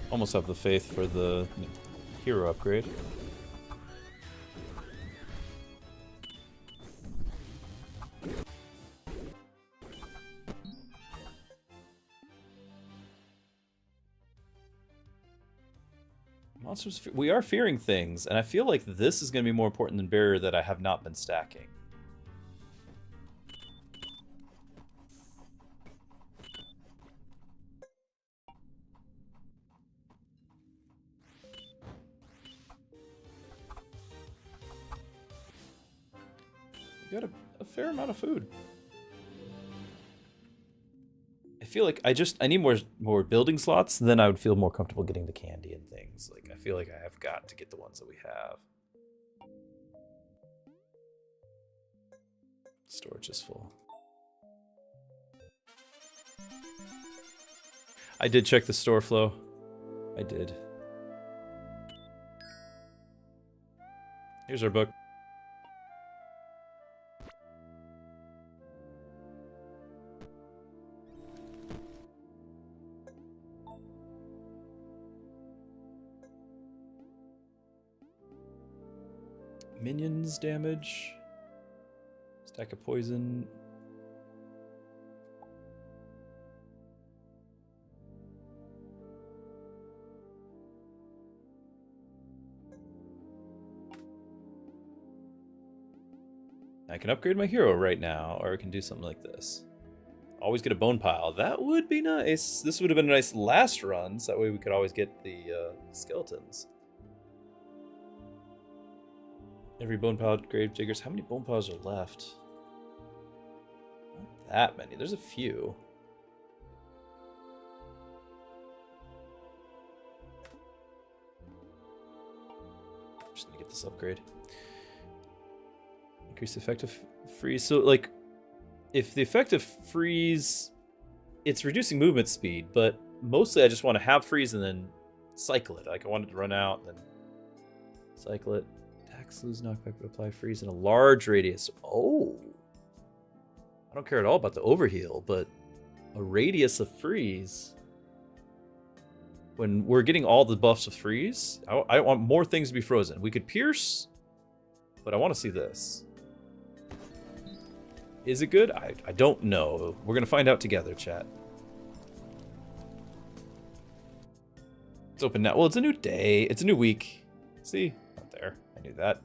Almost have the faith for the hero upgrade. Monsters, we are fearing things, and I feel like this is going to be more important than Barrier that I have not been stacking. We got a fair amount of food. I feel like I need more building slots, then I would feel more comfortable getting the candy and things. Like, I feel like I have got to get the ones that we have. Storage is full. I did check the store flow. I did. Here's our book. Minions damage. Stack of poison. I can upgrade my hero right now, or I can do something like this. Always get a bone pile. That would be nice. This would have been a nice last run, so that way we could always get the skeletons. Every bone pile grave diggers. How many bone piles are left? Not that many. There's a few. Just need to get this upgrade. Increase effective freeze. So, like, if the effective freeze, it's reducing movement speed, but mostly I just want to have freeze and then cycle it. Like, I wanted to run out and then cycle it. Attacks lose knockback but apply freeze in a large radius. Oh. I don't care at all about the overheal, but a radius of freeze. When we're getting all the buffs of freeze, I want more things to be frozen. We could pierce, but I want to see this. Is it good? I don't know. We're going to find out together, chat. It's open now. Well, it's a new day. It's a new week. See? Not there. I knew that.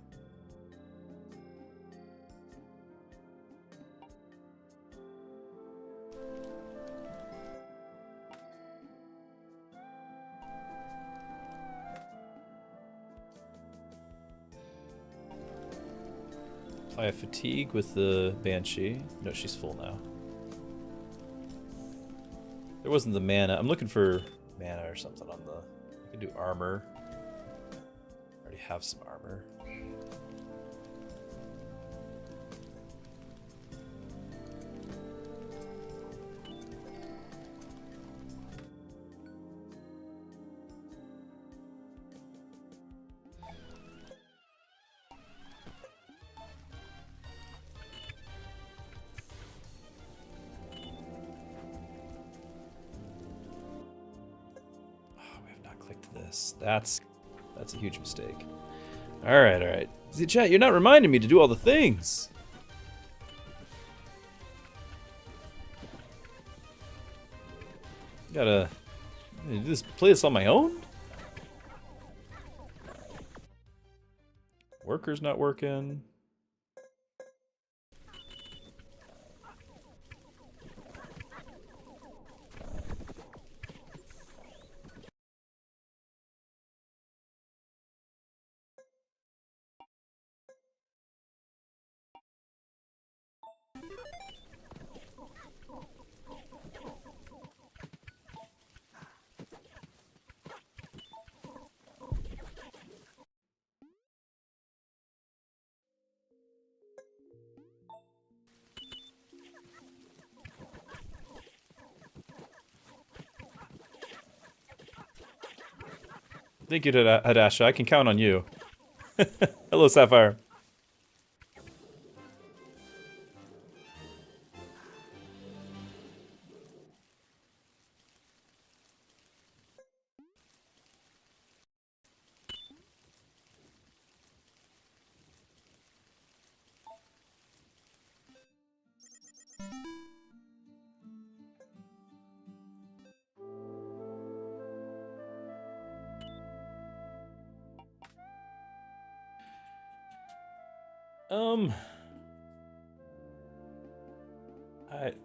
Apply a fatigue with the Banshee. No, she's full now. There wasn't the mana. I'm looking for mana or something on the... I can do armor. I already have some armor. That's a huge mistake. All right. See, chat, you're not reminding me to do all the things. Gotta just play this on my own. Worker's not working. Thank you, Hadasha. I can count on you. Hello, Sapphire.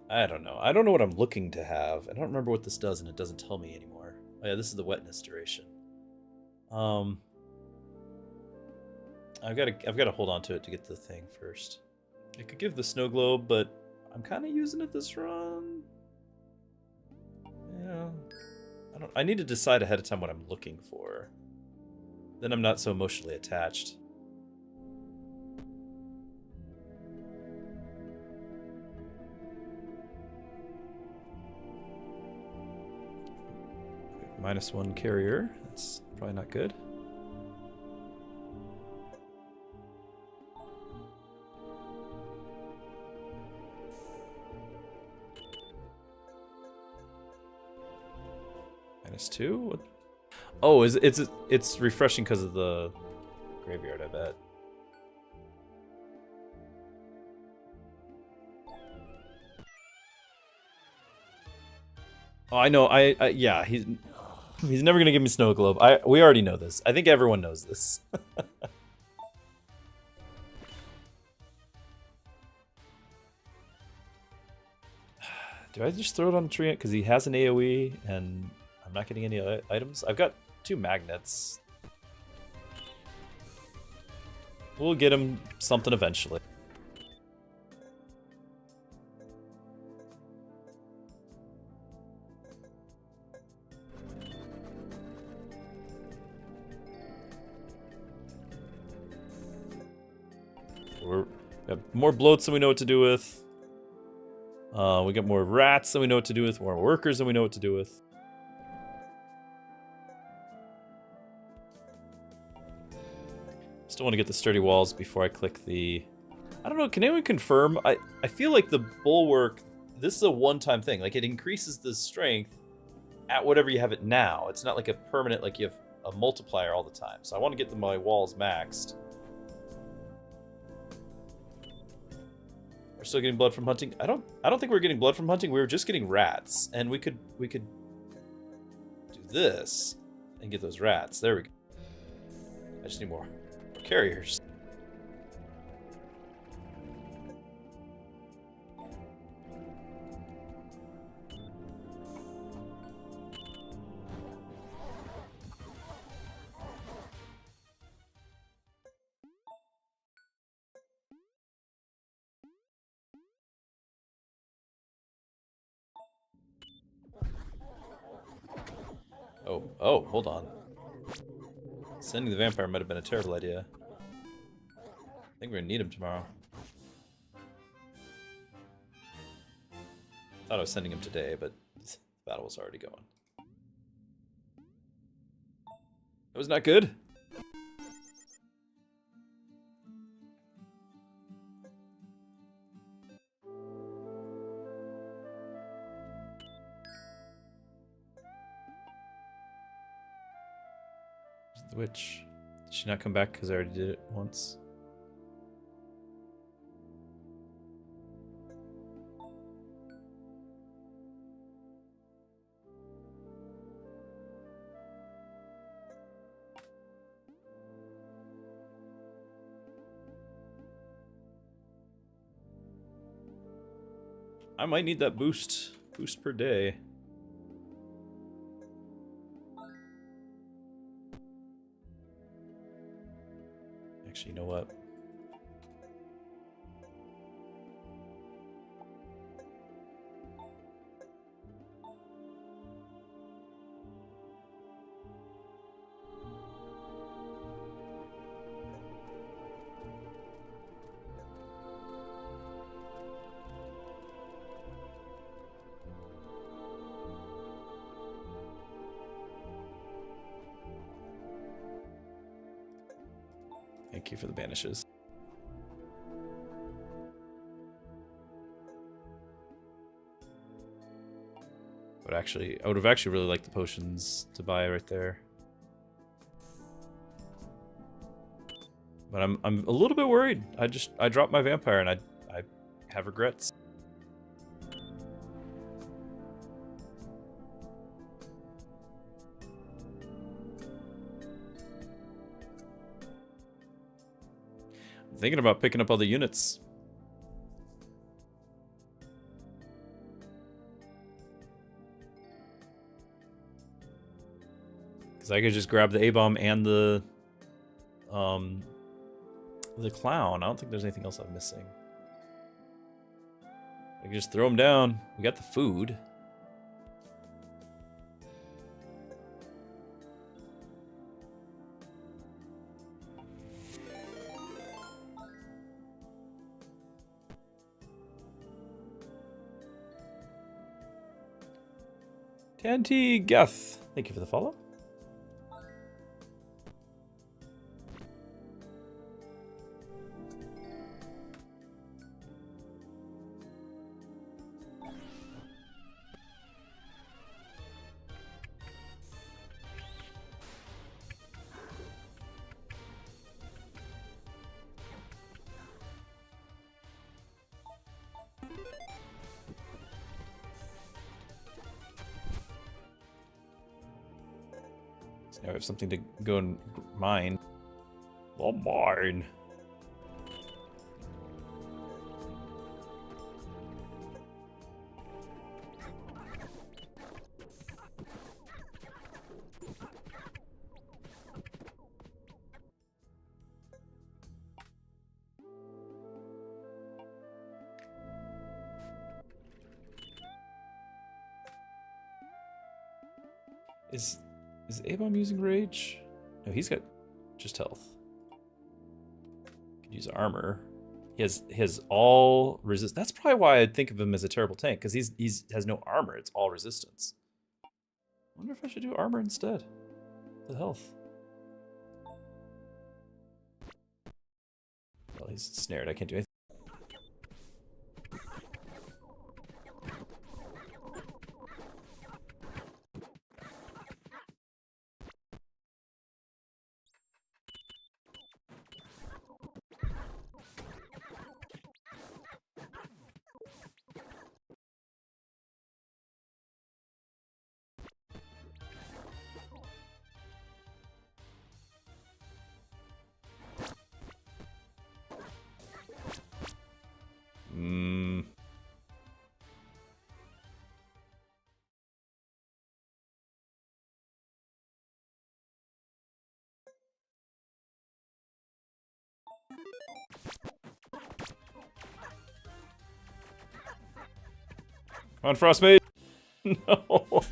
I don't know. I don't know what I'm looking to have. I don't remember what this does, and it doesn't tell me anymore. Oh yeah, this is the wetness duration. I've got to hold on to it to get the thing first. I could give the snow globe, but I'm kind of using it this run. Yeah, I need to decide ahead of time what I'm looking for. Then I'm not so emotionally attached. -1 carrier. That's probably not good. -2? What? Oh, it's refreshing because of the graveyard, I bet. Oh, I know. Yeah, he's never gonna give me snow globe. We already know this. I think everyone knows this. Do I just throw it on the tree because he has an AoE and I'm not getting any items? I've got 2 magnets. We'll get him something eventually. We have more bloats than we know what to do with. We got more rats than we know what to do with. More workers than we know what to do with. Still want to get the sturdy walls before I click the... I don't know, can anyone confirm? I feel like the bulwark, this is a one-time thing. Like, it increases the strength at whatever you have it now. It's not like a permanent, like you have a multiplier all the time. So I want to get my walls maxed. We're still getting blood from hunting. I don't think we're getting blood from hunting. We were just getting rats, and we could do this and get those rats. There we go. I just need more carriers. Oh, hold on. Sending the vampire might have been a terrible idea. I think we're gonna need him tomorrow. Thought I was sending him today, but the battle was already going. That was not good. The witch. Did she not come back because I already did it once? I might need that boost per day. Actually, you know what? Thank you for the banishes. But actually, I would have actually really liked the potions to buy right there. But I'm a little bit worried. I dropped my vampire and I have regrets. I'm thinking about picking up all the units. Because I could just grab the A-bomb and the clown. I don't think there's anything else I'm missing. I can just throw them down. We got the food. Tanti Geth, thank you for the follow. Now we have something to go and mine. Oh, mine. Is A-Bomb using rage? No, he's got just health. Could use armor. He has all resist. That's probably why I'd think of him as a terrible tank, because he's has no armor. It's all resistance. I wonder if I should do armor instead. The health. Well, he's snared. I can't do anything. Come on, Frostmate! No!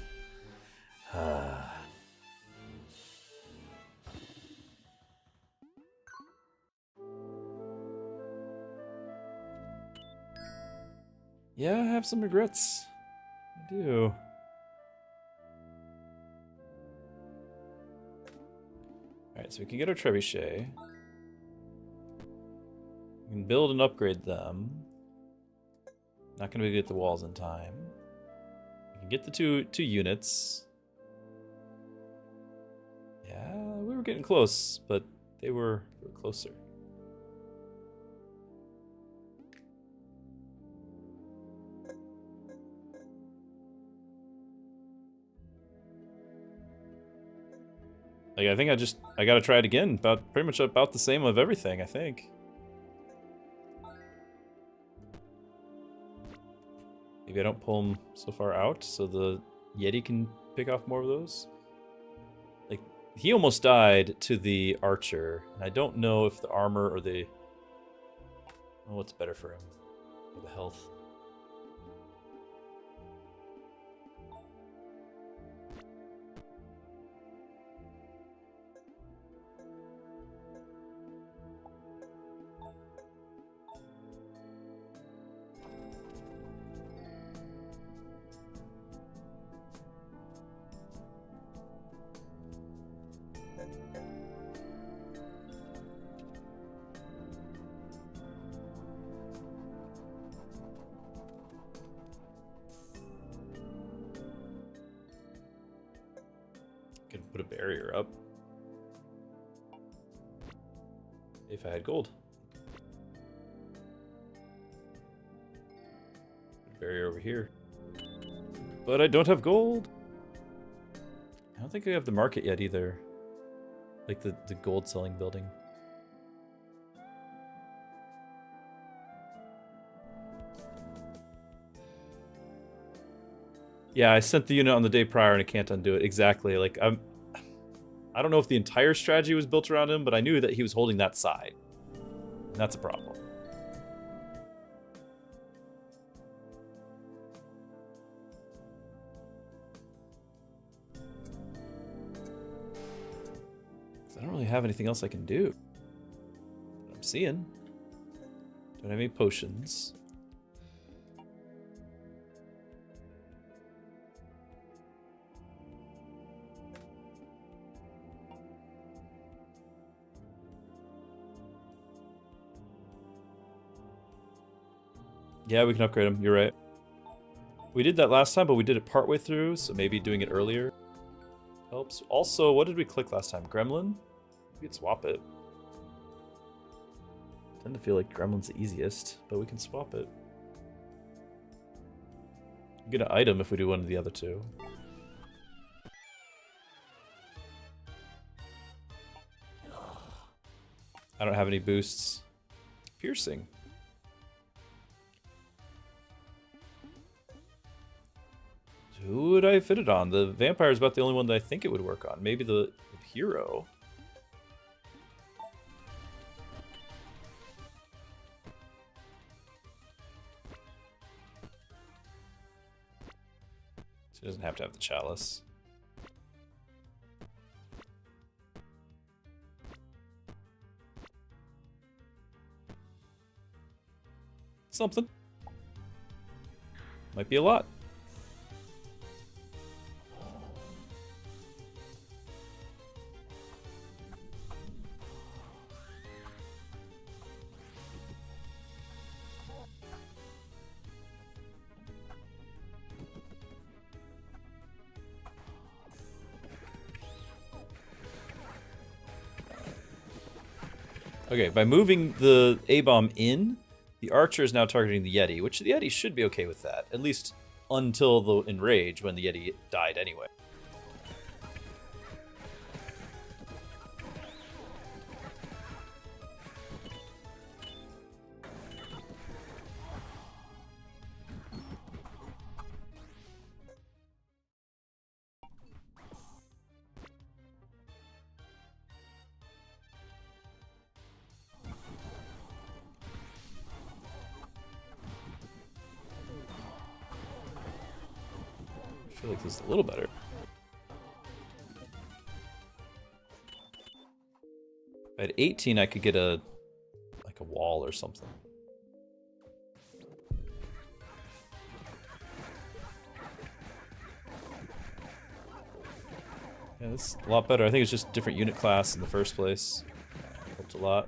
Yeah, I have some regrets. I do. Alright, so we can get our trebuchet. We can build and upgrade them. Not gonna be able to get the walls in time. We can get the two units. Yeah, we were getting close, but they were closer. Like, I think I gotta try it again. Pretty much about the same of everything, I think. Maybe I don't pull him so far out so the Yeti can pick off more of those. Like, he almost died to the archer, and I don't know if the armor or the... Oh, what's better for him? Or the health. Could put a barrier up. If I had gold. Put a barrier over here. But I don't have gold. I don't think I have the market yet either. Like the gold selling building. Yeah, I sent the unit on the day prior and I can't undo it. Exactly. Like, I don't know if the entire strategy was built around him, but I knew that he was holding that side. And that's a problem. I don't really have anything else I can do. I'm seeing. Don't have any potions. Yeah, we can upgrade them. You're right. We did that last time, but we did it partway through, so maybe doing it earlier helps. Also, what did we click last time? Gremlin? We could swap it. I tend to feel like Gremlin's the easiest, but we can swap it. Get an item if we do one of the other two. I don't have any boosts. Piercing. Who would I fit it on? The vampire is about the only one that I think it would work on. Maybe the hero. She doesn't have to have the chalice. something. Might be a lot. Okay, by moving the A-bomb in, the archer is now targeting the Yeti, which the Yeti should be okay with that, at least until the enrage when the Yeti died anyway. I feel like this is a little better. If I had 18, I could get a wall or something. Yeah, this is a lot better. I think it's just different unit class in the first place. Helped a lot.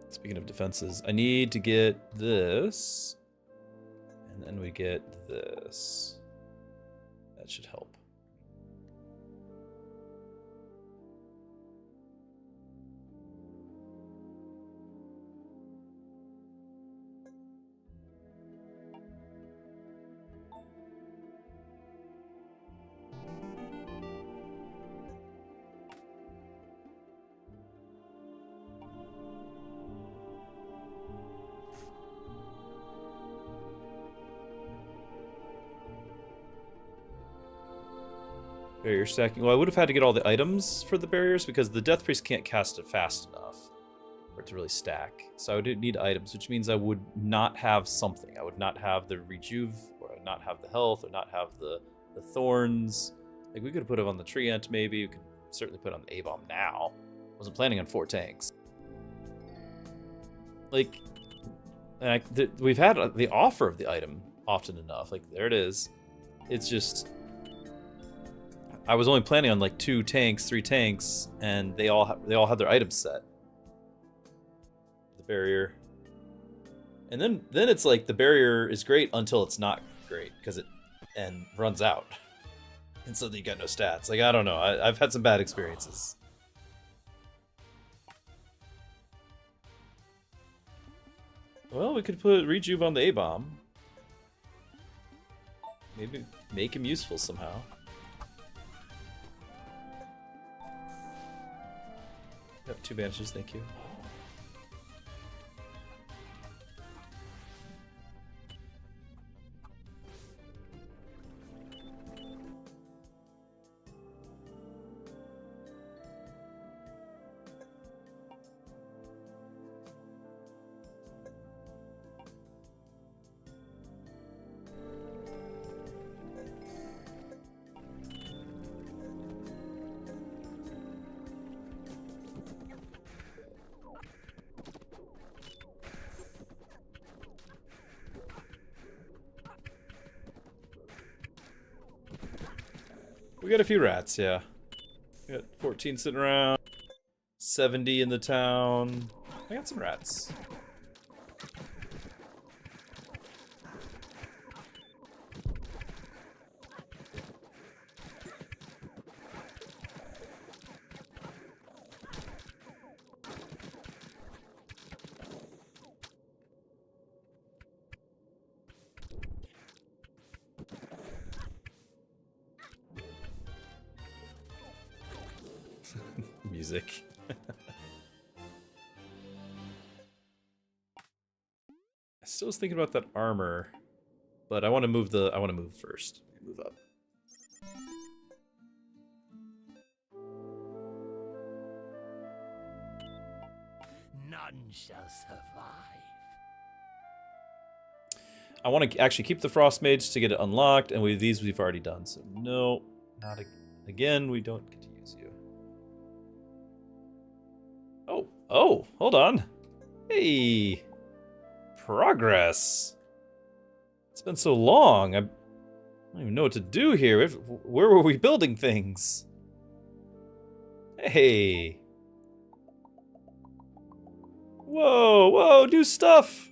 Speaking of defenses, I need to get this, and then we get this. That should help. Barrier stacking. Well, I would have had to get all the items for the barriers because the Death Priest can't cast it fast enough for it to really stack. So I would need items, which means I would not have something. I would not have the Rejuve, or I would not have the health, or not have the thorns. Like, we could have put it on the Treant, maybe. We could certainly put it on the A-bomb now. Wasn't planning on 4 tanks. Like, we've had the offer of the item often enough. Like, there it is. It's just... I was only planning on like 2 tanks, 3 tanks, and they all had their items set. The barrier, and then it's like the barrier is great until it's not great because it runs out, and so you got no stats. Like, I don't know. I've had some bad experiences. Well, we could put Rejuve on the A-bomb. Maybe make him useful somehow. Got 2 bandages, thank you. We got a few rats, yeah. We got 14 sitting around, 70 in the town. I got some rats. Music. still was thinking about that armor, but I want to move first. Move up. None shall survive. I want to actually keep the Frost Mage to get it unlocked, and these we've already done, so no, not again, we don't get to use you. Oh, hold on. Hey, progress. It's been so long, I don't even know what to do here. Where were we building things? Hey. Whoa, do stuff.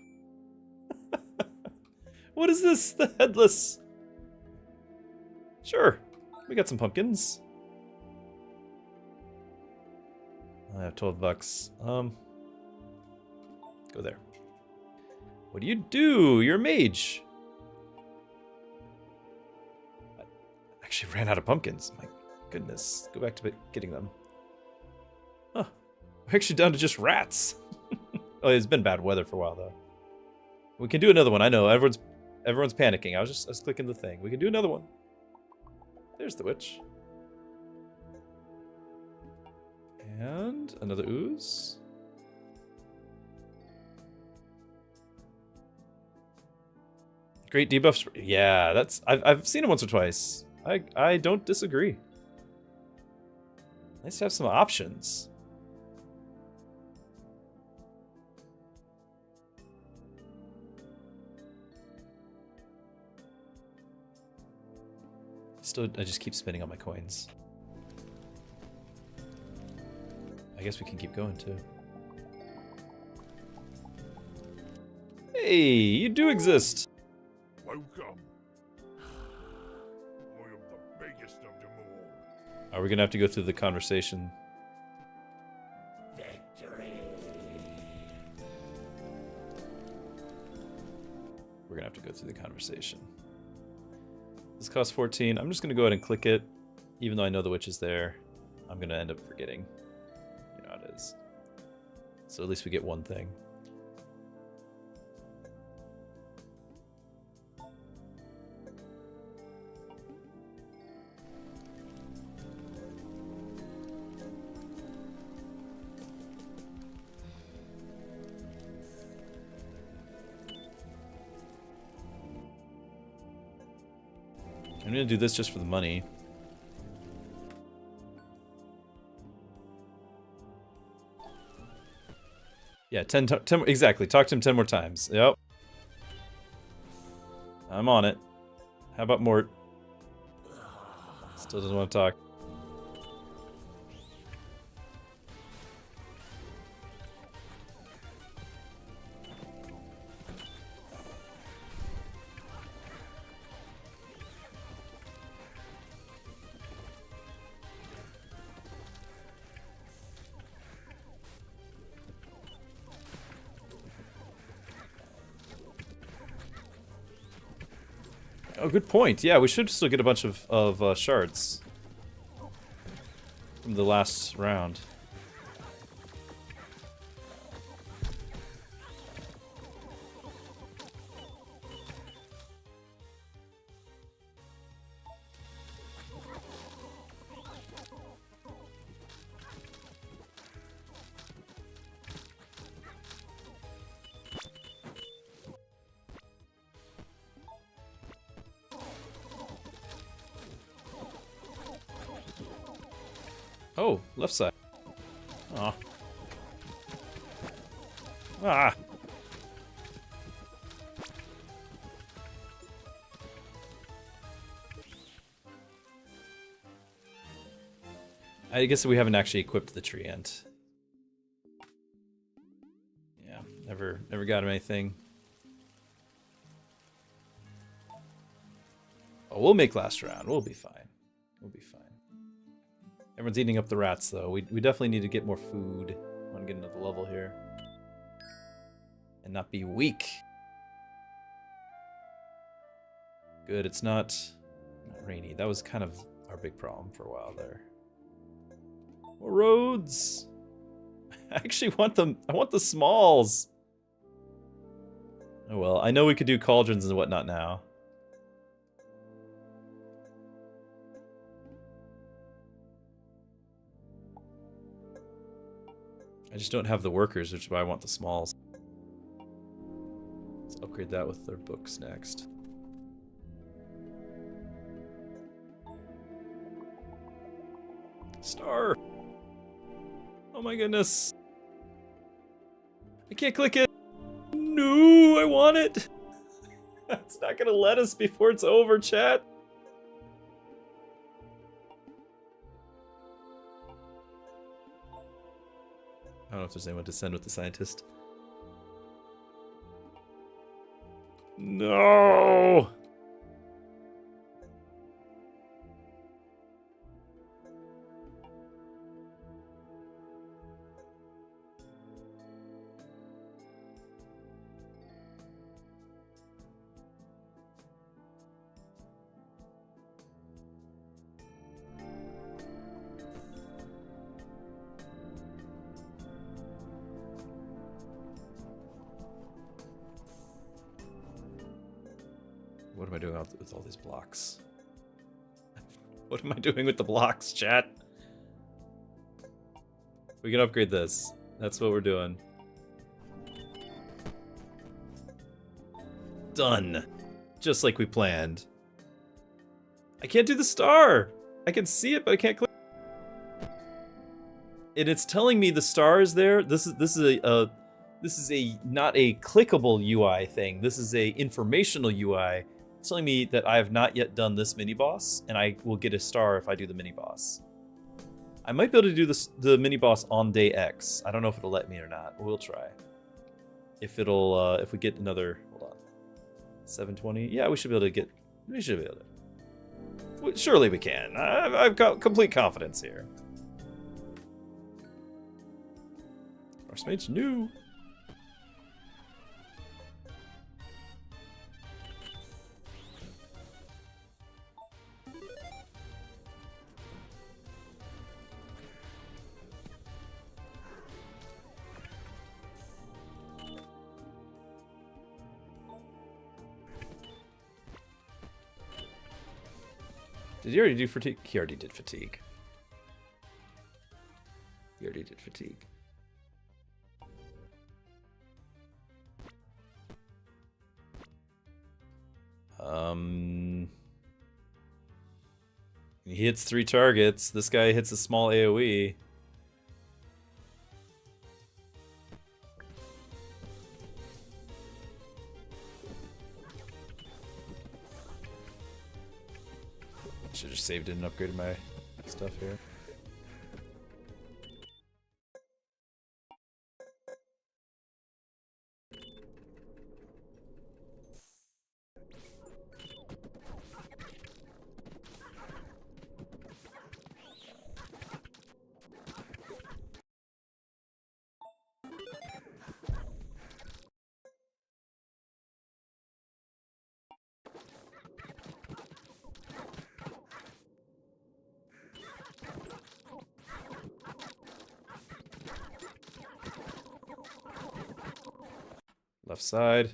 What is this? The headless. Sure. We got some pumpkins. I have 12 bucks. Go there. What do? You're a mage. I actually ran out of pumpkins. My goodness. Go back to getting them. Huh. We're actually down to just rats. Oh, it's been bad weather for a while, though. We can do another one. I know. Everyone's panicking. I was clicking the thing. We can do another one. There's the witch. And another ooze. Great debuffs. Yeah, that's I've seen it once or twice. I don't disagree. Nice to have some options. I just keep spinning on my coins. I guess we can keep going too. Hey, you do exist. Welcome. I am the biggest of them all. Are we gonna have to go through the conversation? Victory. We're gonna have to go through the conversation. This costs 14. I'm just gonna go ahead and click it, even though I know the witch is there. I'm gonna end up forgetting. You know how it is. So at least we get one thing. I'm gonna do this just for the money. Yeah, 10 exactly. Talk to him 10 more times. Yep. I'm on it. How about Mort? Still doesn't want to talk. Oh, good point. Yeah, we should still get a bunch of shards from the last round. Oh, left side. Aw. Ah. I guess we haven't actually equipped the tree ant. Yeah, never got him anything. Oh, we'll make last round. We'll be fine. We'll be fine. Everyone's eating up the rats, though. We definitely need to get more food. I want to get another level here. And not be weak. Good, it's not rainy. That was kind of our big problem for a while there. More roads! I actually want them. I want the smalls. Oh well, I know we could do cauldrons and whatnot now. I just don't have the workers, which is why I want the smalls. Let's upgrade that with their books next. Star! Oh my goodness. I can't click it. No, I want it. It's not gonna let us before it's over, chat. I don't know if there's anyone to send with the scientist. No! What am I doing with all these blocks? What am I doing with the blocks, chat? We can upgrade this. That's what we're doing. Done. Just like we planned. I can't do the star! I can see it, but I can't click. And it's telling me the star is there. This is a not a clickable UI thing. This is a informational UI. It's telling me that I have not yet done this mini boss, and I will get a star if I do the mini boss. I might be able to do the mini boss on day X. I don't know if it'll let me or not. We'll try. If it'll, if we get another, hold on, 720. Yeah, we should be able to get. We should be able to. Surely we can. I've got complete confidence here. Archmage's new. Did he already do fatigue? He already did fatigue. He already did fatigue. He hits 3 targets. This guy hits a small AoE. Should have saved it and upgraded my stuff here. Left side.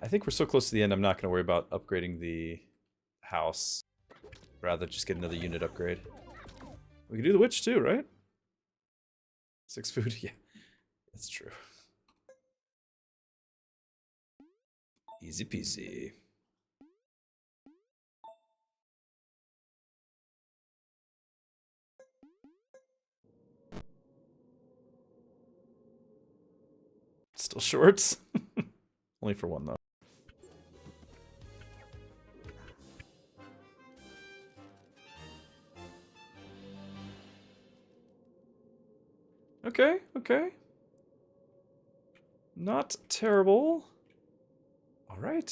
I think we're so close to the end, I'm not going to worry about upgrading the house. Rather just get another unit upgrade. We can do the witch too, right? 6 food, yeah. That's true. Easy peasy. Still shorts? Only for one though. Okay, okay. Not terrible. All right.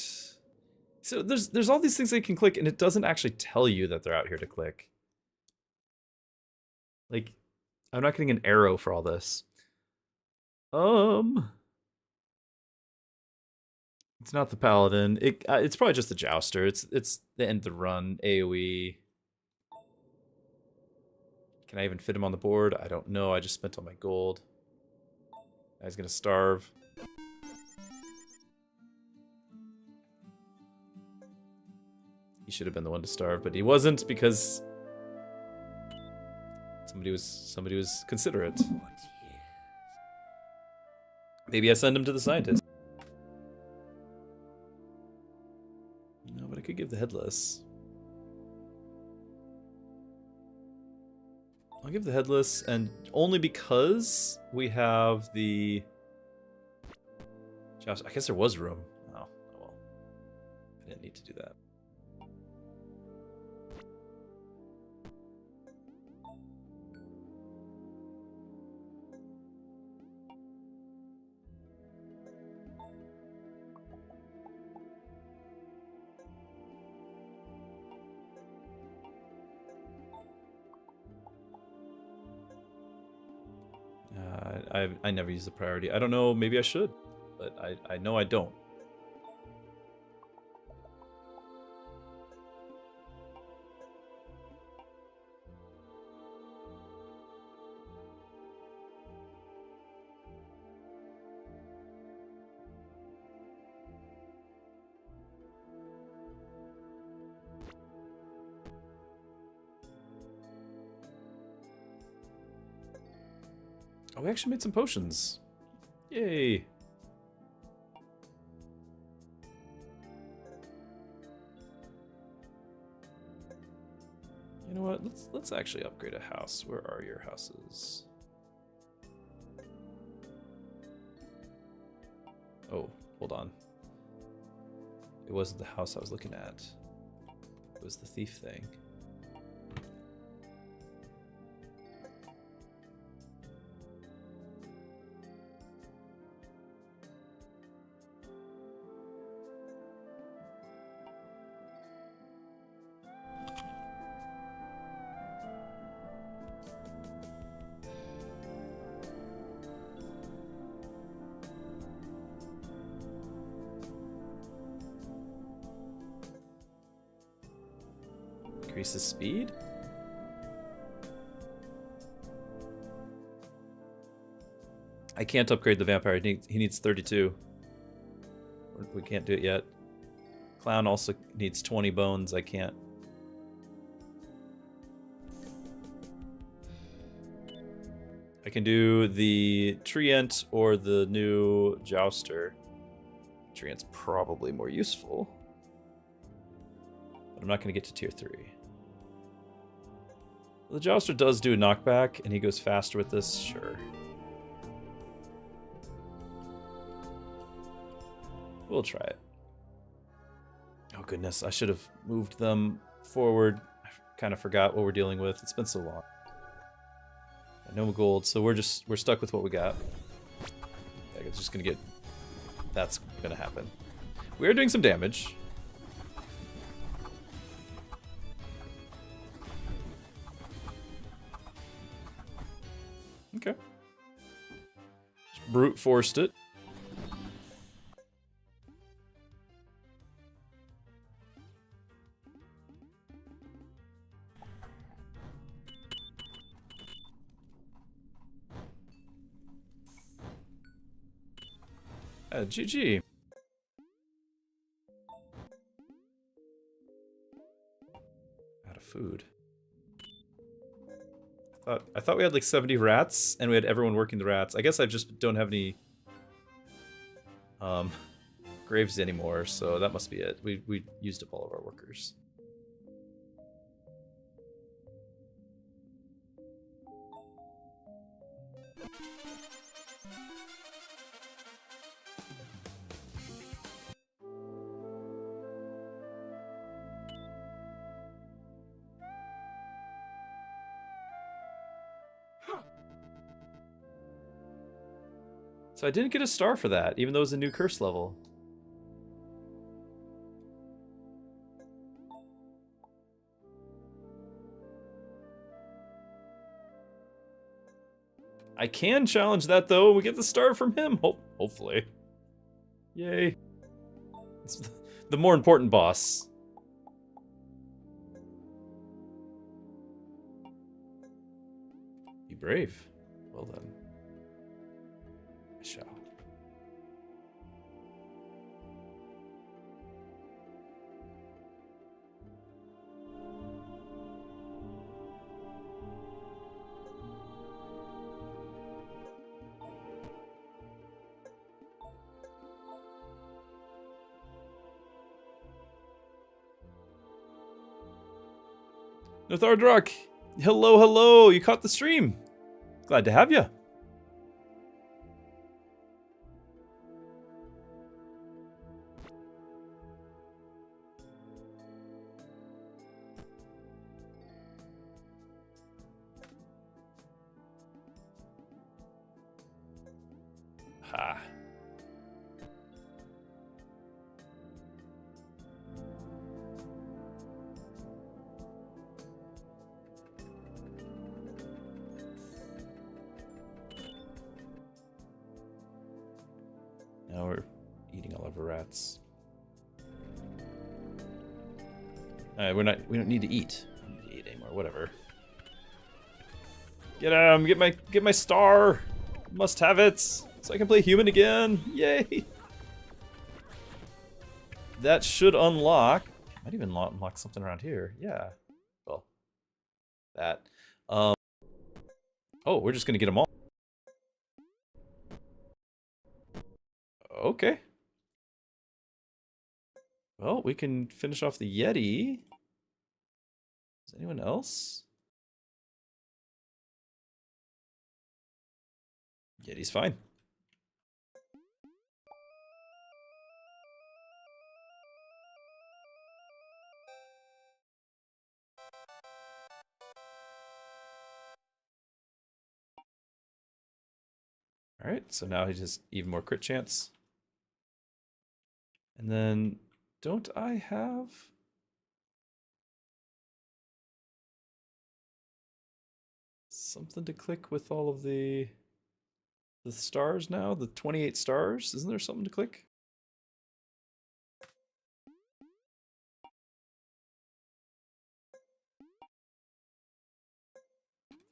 So there's all these things that you can click, and it doesn't actually tell you that they're out here to click. Like, I'm not getting an arrow for all this. It's not the paladin. It's probably just the jouster. It's the end of the run. AoE. Can I even fit him on the board? I don't know. I just spent all my gold. He's gonna starve. He should have been the one to starve, but he wasn't because somebody was considerate. Maybe I send him to the scientist. No, but I could give the headless. I'll give the headless, and only because we have the... I guess there was room. Oh, well. I didn't need to do that. I never use the priority. I don't know, maybe I should, but I know I don't. Oh, we actually made some potions. Yay. You know what? Let's actually upgrade a house. Where are your houses? Oh, hold on. It wasn't the house I was looking at. It was the thief thing. Increases speed? I can't upgrade the vampire. He needs 32. We can't do it yet. Clown also needs 20 bones. I can't. I can do the Treant or the new Jouster. Treant's probably more useful. But I'm not going to get to tier 3. The Jouster does do a knockback, and he goes faster with this, sure. We'll try it. Oh goodness, I should have moved them forward. I kind of forgot what we're dealing with. It's been so long. No gold, so we're stuck with what we got. It's just gonna get... That's gonna happen. We are doing some damage. Okay. Just brute forced it. GG. Out of food. I thought we had like 70 rats, and we had everyone working the rats. I guess I just don't have any graves anymore, so that must be it. We used up all of our workers. So I didn't get a star for that, even though it was a new curse level. I can challenge that, though. We get the star from him, hopefully. Yay. It's the more important boss. Be brave. Well then. I shall. Thardrock, hello, hello. You caught the stream. Glad to have you. Ha. Now we're eating all of our rats. We don't need to eat. We don't need to eat anymore, whatever. Get him, get my star. Must have it. So I can play human again. Yay. That should unlock. Might even unlock something around here. Yeah. Well, that. Oh, we're just gonna get them all. Okay. Well, we can finish off the Yeti. Is anyone else? Yeti's fine. Alright, so now he has even more crit chance. And then, don't I have... something to click with all of the stars now? The 28 stars? Isn't there something to click?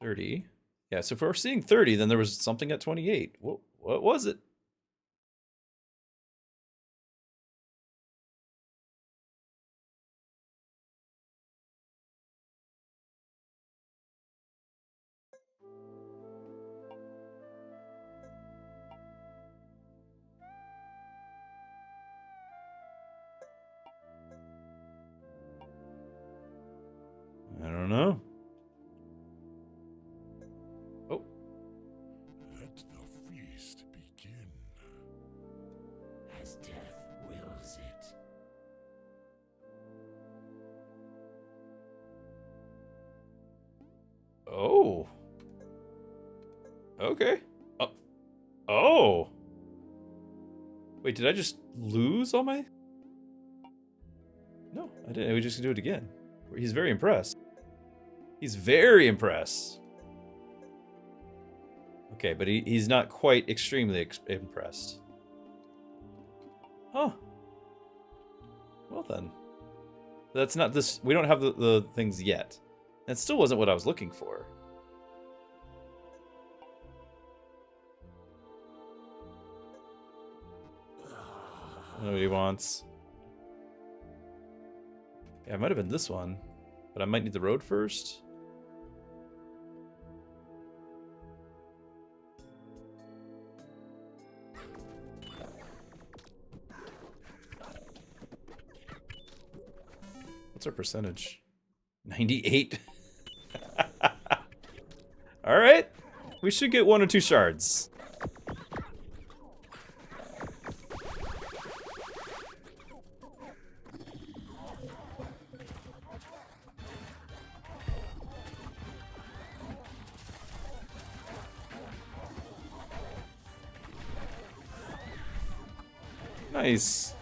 $30. Yeah, so if we're seeing 30, then there was something at 28. What was it? I don't know. Oh. Let the feast begin. As death wills it. Oh. Okay. Oh. Wait, did I just lose all my... No, I didn't. We just can do it again. He's very impressed. He's very impressed. Okay, but he's not quite extremely impressed. Huh. Well then. That's not this... We don't have the things yet. That still wasn't what I was looking for. Nobody wants. Yeah, it might have been this one. But I might need the road first. What's our percentage? 98. Alright. We should get 1 or 2 shards. Nice.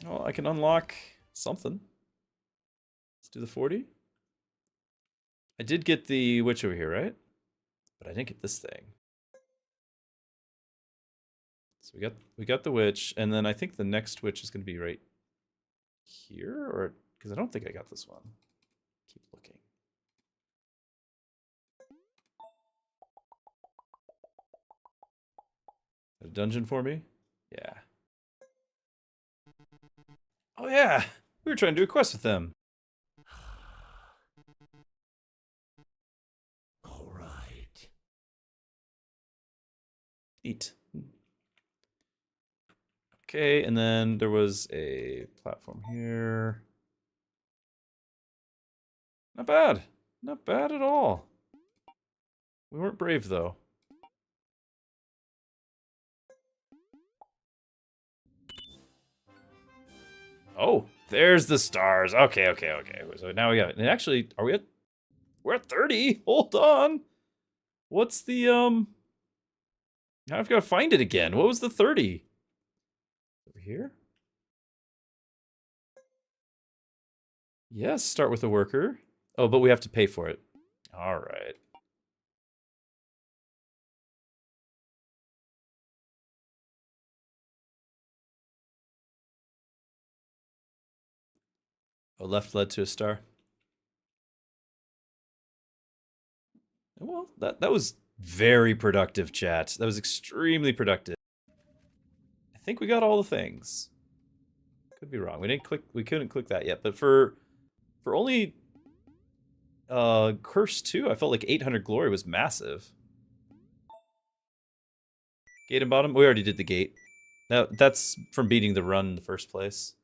Well, I can unlock something. Let's do the 40. I did get the witch over here, right? But I didn't get this thing. So we got the witch, and then I think the next witch is going to be right here, or because I don't think I got this one. Keep looking. A dungeon for me? Yeah. Oh yeah, we were trying to do a quest with them. All right. Eat. Okay, and then there was a platform here. Not bad. Not bad at all. We weren't brave, though. Oh, there's the stars. Okay, okay, okay. So now we got it. And actually, are we at... We're at 30. Hold on. What's the, Now I've got to find it again. What was the 30? Over here? Yes, start with a worker. Oh, but we have to pay for it. All right. Oh, left led to a star. Well, that was very productive, chat. That was extremely productive. I think we got all the things. Could be wrong. We couldn't click that yet, but for only Curse 2, I felt like 800 glory was massive. Gate and bottom? We already did the gate. Now that's from beating the run in the first place.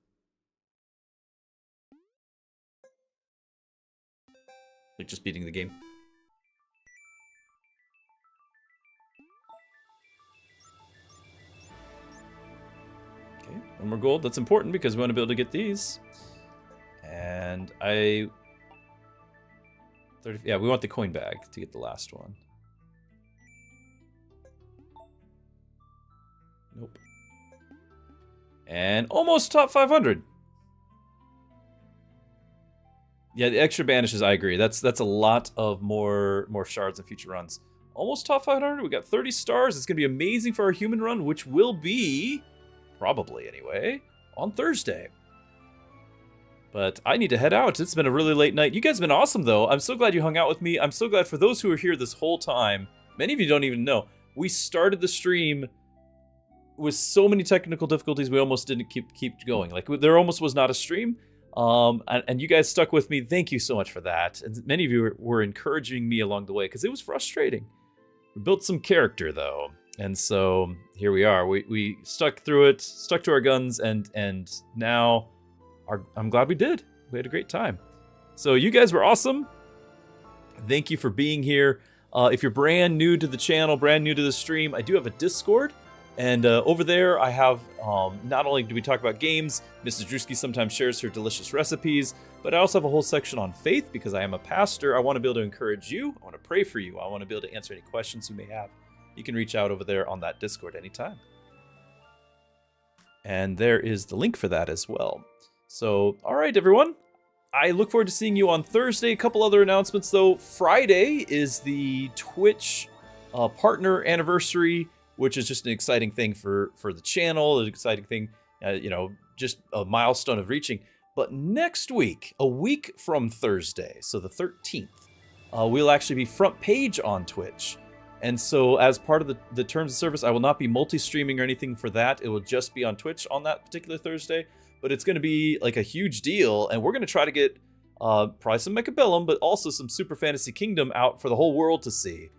Like just beating the game. Okay, one more gold. That's important because we want to be able to get these. And yeah, we want the coin bag to get the last one. Nope. And almost top 500. Yeah, the extra banishes, I agree. That's a lot of more shards in future runs. Almost top 500. We got 30 stars. It's going to be amazing for our human run, which will be, probably anyway, on Thursday. But I need to head out. It's been a really late night. You guys have been awesome, though. I'm so glad you hung out with me. I'm so glad for those who are here this whole time. Many of you don't even know. We started the stream with so many technical difficulties, we almost didn't keep going. Like, there almost was not a stream. And you guys stuck with me. Thank you so much for that. And many of you were encouraging me along the way because it was frustrating. We built some character, though. And so here we are. We stuck through it, stuck to our guns, and now I'm glad we did. We had a great time. So you guys were awesome. Thank you for being here. If you're brand new to the channel, brand new to the stream, I do have a Discord. And over there, I have, not only do we talk about games, Mrs. Druski sometimes shares her delicious recipes, but I also have a whole section on faith because I am a pastor. I want to be able to encourage you. I want to pray for you. I want to be able to answer any questions you may have. You can reach out over there on that Discord anytime. And there is the link for that as well. So, all right, everyone. I look forward to seeing you on Thursday. A couple other announcements, though. Friday is the Twitch partner anniversary, which is just an exciting thing for the channel, an exciting thing, you know, just a milestone of reaching. But next week, a week from Thursday, so the 13th, we'll actually be front page on Twitch. And so as part of the terms of service, I will not be multi-streaming or anything for that. It will just be on Twitch on that particular Thursday. But it's going to be like a huge deal, and we're going to try to get probably some Mechabellum, but also some Super Fantasy Kingdom out for the whole world to see.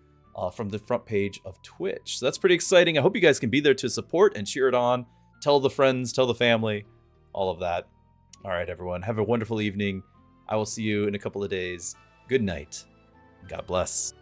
From the front page of Twitch. So that's pretty exciting. I hope you guys can be there to support and cheer it on. Tell the friends, tell the family, all of that. All right, everyone. Have a wonderful evening. I will see you in a couple of days. Good night. God bless.